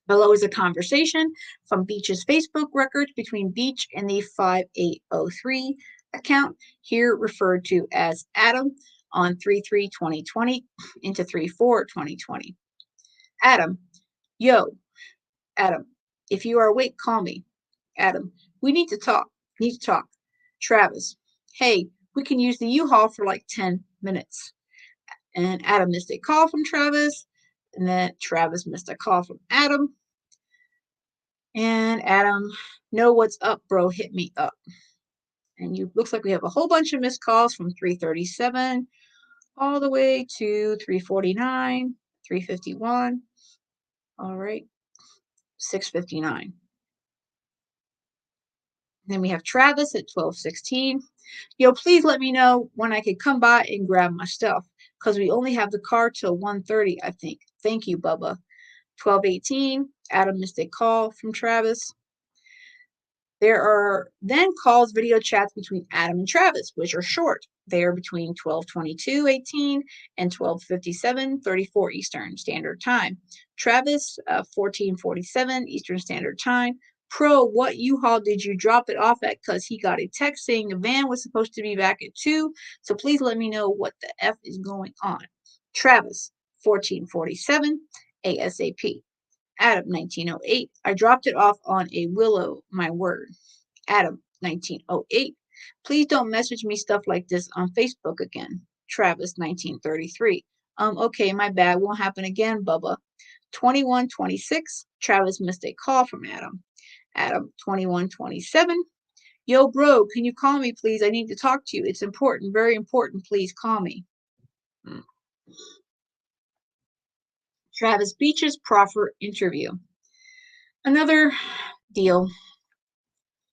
Below is a conversation from Beach's Facebook records between Beach and the 5803 account, here referred to as Adam, on 3/3/2020 into 3/4/2020. Adam, yo, Adam, if you are awake, call me. Adam, we need to talk. Travis, hey, we can use the U-Haul for like 10 minutes. And Adam missed a call from Travis. And then Travis missed a call from Adam. And Adam, no, what's up, bro? Hit me up. And you looks like we have a whole bunch of missed calls from 3:37 all the way to 3:49, 3:51. All right, 6:59. Then we have Travis at 12:16. Yo, please let me know when I could come by and grab my stuff, because we only have the car till 1:30, I think. Thank you, Bubba. 12:18, Adam missed a call from Travis. There are then calls, video chats between Adam and Travis, which are short. They are between 12:22:18 and 12:57:34 Eastern Standard Time. Travis, 14:47 Eastern Standard Time. Pro, what U-Haul did you drop it off at? Because he got a text saying the van was supposed to be back at 2, so please let me know what the F is going on. Travis, 14:47 ASAP. Adam, 1908. I dropped it off on a Willow, my word. Adam, 1908. Please don't message me stuff like this on Facebook again. Travis, 1933. Okay, my bad. Won't happen again, Bubba. 21:26. Travis missed a call from Adam. Adam, 21:27. Yo, bro, can you call me, please? I need to talk to you. It's important, very important. Please call me. Travis Beach's proffer interview. Another deal.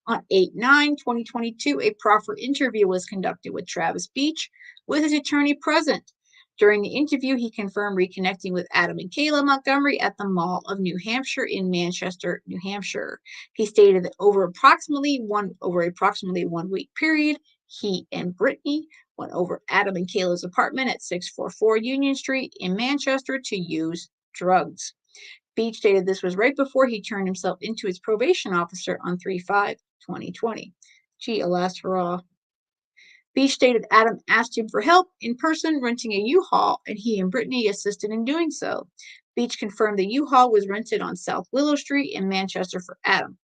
On 8/9/2022, a proffer interview was conducted with Travis Beach with his attorney present. During the interview, he confirmed reconnecting with Adam and Kayla Montgomery at the Mall of New Hampshire in Manchester, New Hampshire. He stated that over approximately 1 week period, he and Brittany went over Adam and Kayla's apartment at 644 Union Street in Manchester to use drugs. Beach stated this was right before he turned himself into his probation officer on 3/5/2020. Gee, alas for all. Beach stated Adam asked him for help in person renting a U-Haul, and he and Brittany assisted in doing so. Beach confirmed the U-Haul was rented on South Willow Street in Manchester for Adam.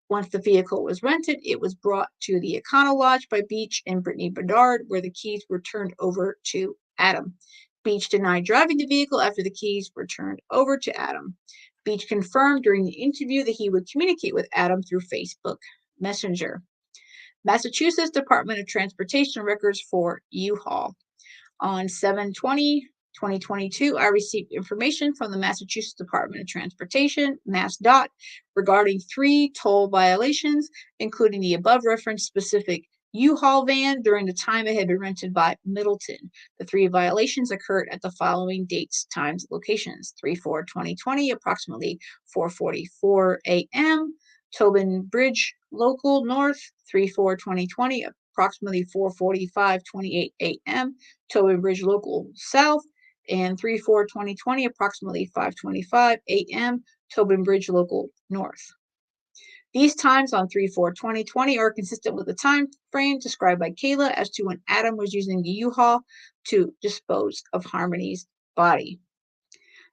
Once the vehicle was rented, it was brought to the Econo Lodge by Beach and Brittany Bedard, where the keys were turned over to Adam. Beach denied driving the vehicle after the keys were turned over to Adam. Beach confirmed during the interview that he would communicate with Adam through Facebook Messenger. Massachusetts Department of Transportation records for U-Haul. On 7/20/2022, I received information from the Massachusetts Department of Transportation, MassDOT, regarding 3 toll violations, including the above referenced specific U-Haul van during the time it had been rented by Middleton. The 3 violations occurred at the following dates, times, locations: 3/4/2020, approximately 4:44 a.m., Tobin Bridge Local North, 3/4/2020, approximately 4:45:28 a.m., Tobin Bridge Local South, and 3/4/2020, approximately 5:25 a.m., Tobin Bridge Local North. These times on 3/4/2020 are consistent with the time frame described by Kayla as to when Adam was using the U-Haul to dispose of Harmony's body.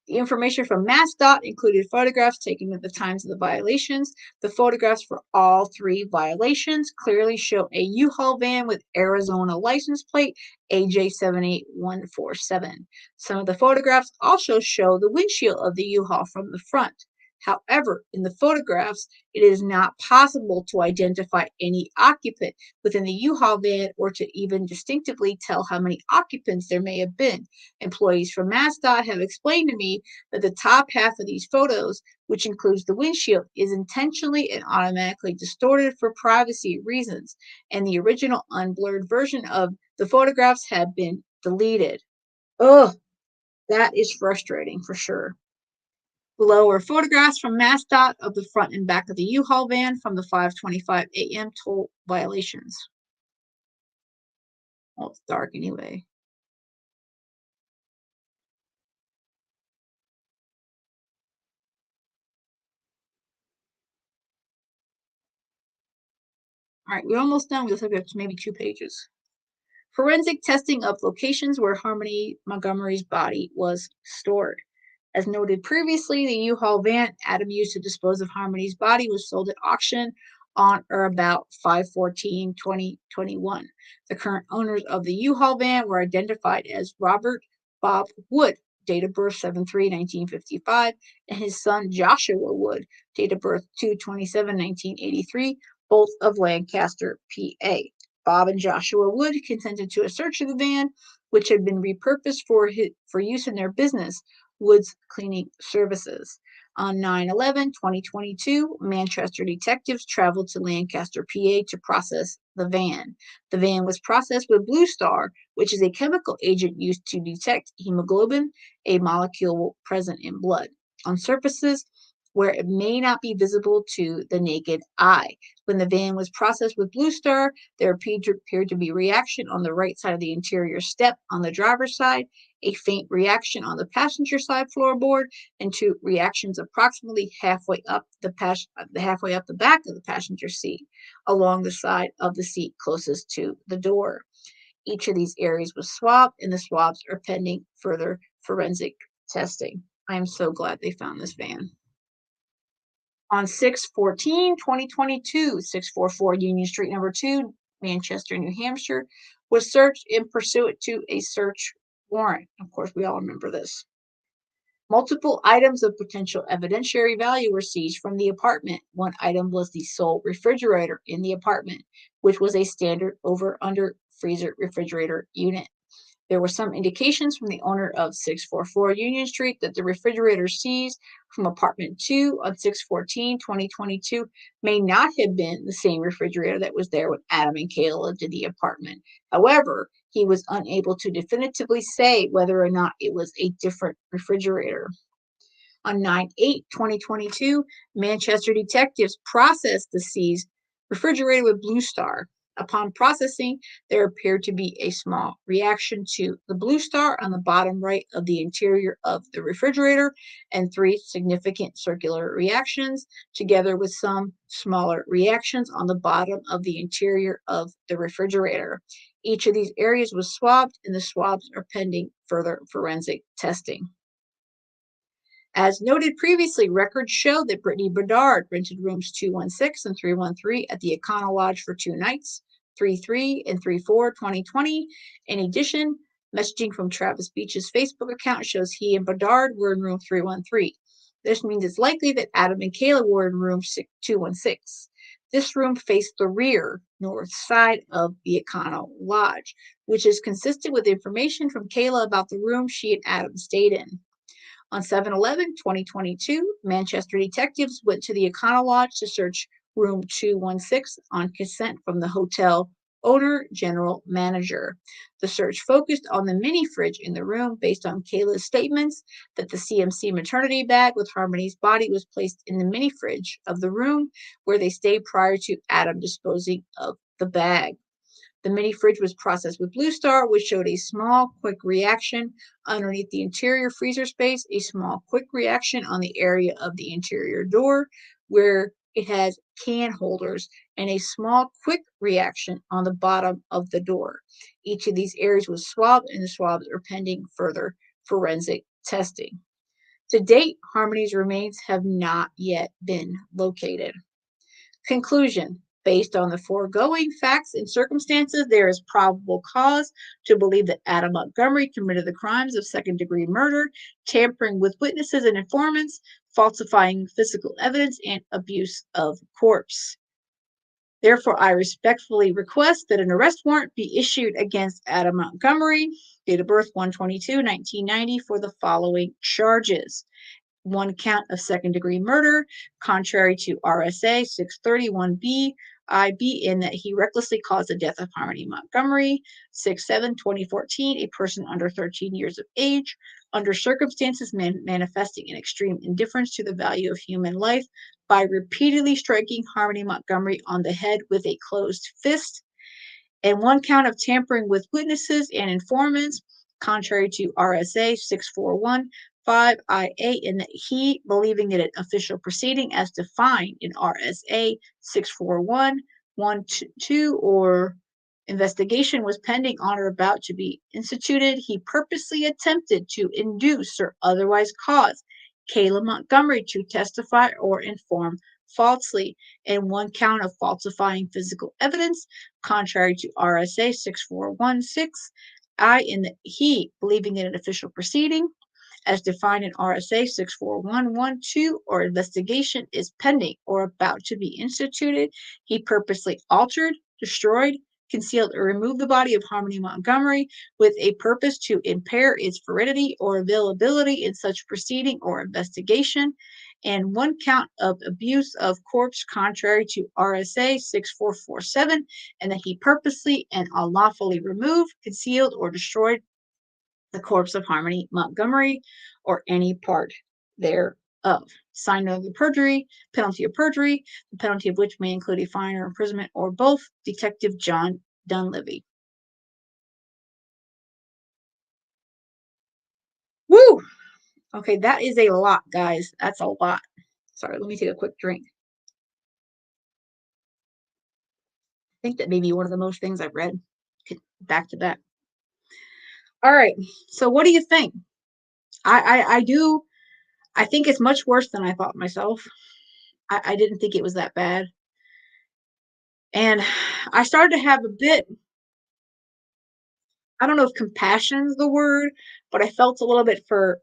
The information from MassDOT included photographs taken at the times of the violations. The photographs for all 3 violations clearly show a U-Haul van with Arizona license plate AJ78147. Some of the photographs also show the windshield of the U-Haul from the front. However, in the photographs, it is not possible to identify any occupant within the U-Haul van or to even distinctively tell how many occupants there may have been. Employees from MassDOT have explained to me that the top half of these photos, which includes the windshield, is intentionally and automatically distorted for privacy reasons, and the original unblurred version of the photographs have been deleted. Ugh, that is frustrating for sure. Below are photographs from MassDOT of the front and back of the U-Haul van from the 5:25 a.m. toll violations. Well, it's dark anyway. All right, we're almost done. We just have maybe 2 pages. Forensic testing of locations where Harmony Montgomery's body was stored. As noted previously, the U-Haul van Adam used to dispose of Harmony's body was sold at auction on or about 5/14/2021. The current owners of the U-Haul van were identified as Robert Bob Wood, date of birth 7/3/1955, and his son Joshua Wood, date of birth 2/27/1983, both of Lancaster, PA. Bob and Joshua Wood consented to a search of the van, which had been repurposed for use in their business, Wood's Cleaning Services. On 9/11/2022, Manchester detectives traveled to Lancaster, PA to process the van. The van was processed with Blue Star, which is a chemical agent used to detect hemoglobin, a molecule present in blood, on surfaces where it may not be visible to the naked eye. When the van was processed with Blue Star, there appeared to be reaction on the right side of the interior step on the driver's side, a faint reaction on the passenger side floorboard, and 2 reactions approximately halfway up the back of the passenger seat, along the side of the seat closest to the door. Each of these areas was swabbed, and the swabs are pending further forensic testing. I am so glad they found this van. On 6/14/2022, 644 Union Street number 2, Manchester, New Hampshire, was searched in pursuant to a search warrant. Of course, we all remember this. Multiple items of potential evidentiary value were seized from the apartment. One item was the sole refrigerator in the apartment, which was a standard over-under freezer refrigerator unit. There were some indications from the owner of 644 Union Street that the refrigerator seized from apartment 2 on 6/14/2022 may not have been the same refrigerator that was there when Adam and Kayla lived in the apartment. However, he was unable to definitively say whether or not it was a different refrigerator. On 9/8/2022, Manchester detectives processed the seized refrigerator with Blue Star. Upon processing, there appeared to be a small reaction to the Blue Star on the bottom right of the interior of the refrigerator and three significant circular reactions, together with some smaller reactions on the bottom of the interior of the refrigerator. Each of these areas was swabbed, and the swabs are pending further forensic testing. As noted previously, records show that Brittany Bedard rented rooms 216 and 313 at the Econo Lodge for 2 nights, 3/3 and 3/4, 2020. In addition, messaging from Travis Beach's Facebook account shows he and Bedard were in room 313. This means it's likely that Adam and Kayla were in room 216. This room faced the rear north side of the Econo Lodge, which is consistent with information from Kayla about the room she and Adam stayed in. On 7/11/2022, Manchester detectives went to the Econo Lodge to search room 216 on consent from the hotel owner general manager. The search focused on the mini fridge in the room based on Kayla's statements that the CMC maternity bag with Harmony's body was placed in the mini fridge of the room where they stayed prior to Adam disposing of the bag. The mini fridge was processed with Blue Star, which showed a small, quick reaction underneath the interior freezer space, a small, quick reaction on the area of the interior door where it has can holders, and a small, quick reaction on the bottom of the door. Each of these areas was swabbed, and the swabs are pending further forensic testing. To date, Harmony's remains have not yet been located. Conclusion. Based on the foregoing facts and circumstances, there is probable cause to believe that Adam Montgomery committed the crimes of second-degree murder, tampering with witnesses and informants, falsifying physical evidence, and abuse of corpse. Therefore, I respectfully request that an arrest warrant be issued against Adam Montgomery, date of birth 1/22/1990, for the following charges: one count of second-degree murder, contrary to RSA 631B IB, in that he recklessly caused the death of Harmony Montgomery, 6/7/2014, a person under 13 years of age, under circumstances manifesting an extreme indifference to the value of human life by repeatedly striking Harmony Montgomery on the head with a closed fist, and one count of tampering with witnesses and informants, contrary to RSA 641(5) IA, in that he, believing that an official proceeding as defined in RSA 641(1)(2) or investigation was pending on or about to be instituted, he purposely attempted to induce or otherwise cause Kayla Montgomery to testify or inform falsely, and one count of falsifying physical evidence, contrary to RSA 641(6) I, in that he, believing in an official proceeding as defined in RSA 641(1)(2) or investigation is pending or about to be instituted, he purposely altered, destroyed, concealed, or removed the body of Harmony Montgomery with a purpose to impair its validity or availability in such proceeding or investigation, and one count of abuse of corpse, contrary to RSA 6447, and that he purposely and unlawfully removed, concealed, or destroyed the corpse of Harmony Montgomery or any part thereof. Signed under the penalty of perjury, the penalty of which may include a fine or imprisonment or both, Detective John Dunleavy. Woo! Okay, that is a lot, guys. That's a lot. Sorry, let me take a quick drink. I think that may be one of the most things I've read back to back. All right, so what do you think? I think it's much worse than I thought myself. I didn't think it was that bad. And I started to have a bit, I don't know if compassion is the word, but I felt a little bit for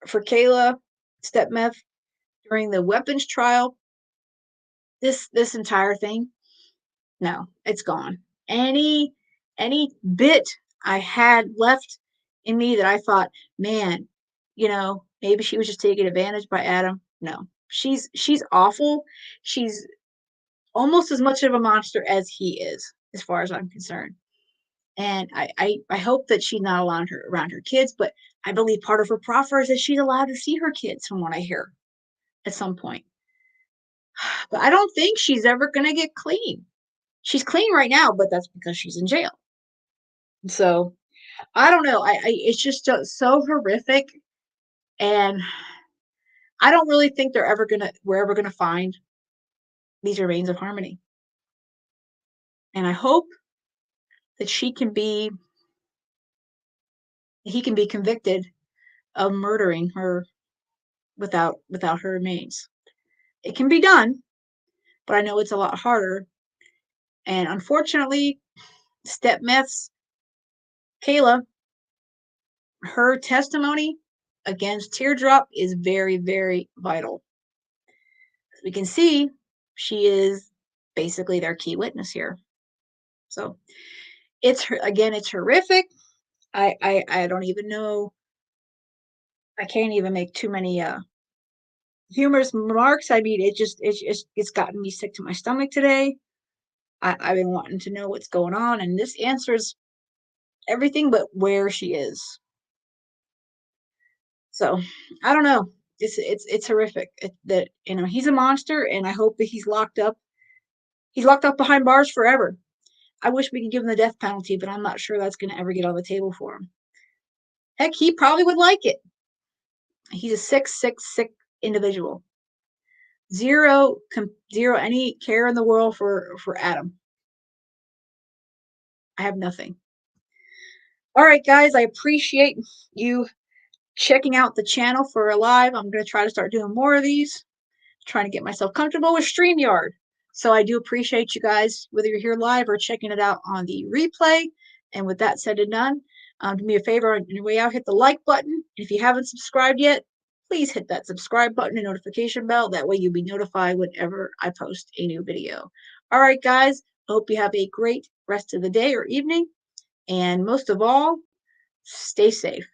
Kayla Stepmeth during the weapons trial. This entire thing, no, it's gone. Any bit I had left in me that I thought, man, maybe she was just taken advantage by Adam. No, she's awful. She's almost as much of a monster as he is, as far as I'm concerned. And I hope that she's not allowed her around her kids, but I believe part of her proffer is that she's allowed to see her kids from what I hear at some point. But I don't think she's ever gonna get clean. She's clean right now, but that's because she's in jail. So I don't know. It's just so horrific, and I don't really think we're ever gonna find these remains of Harmony. And I hope that he can be convicted of murdering her without her remains. It can be done, but I know it's a lot harder. And unfortunately, stepmeth's Kayla, her testimony against Teardrop is very, very vital. As we can see, she is basically their key witness here. So it's horrific. I don't even know. I can't even make too many humorous remarks. I mean, it's gotten me sick to my stomach today. I've been wanting to know what's going on, and this answers everything but where she is. So I don't know. It's horrific. That he's a monster, and I hope that he's locked up. He's locked up behind bars forever. I wish we could give him the death penalty, but I'm not sure that's going to ever get on the table for him. Heck, he probably would like it. He's a sick individual. Zero any care in the world for Adam. I have nothing. All right, guys, I appreciate you checking out the channel for a live. I'm going to try to start doing more of these, trying to get myself comfortable with StreamYard. So I do appreciate you guys, whether you're here live or checking it out on the replay. And with that said and done, do me a favor on your way out, hit the like button. If you haven't subscribed yet, please hit that subscribe button and notification bell. That way you'll be notified whenever I post a new video. All right, guys, I hope you have a great rest of the day or evening. And most of all, stay safe.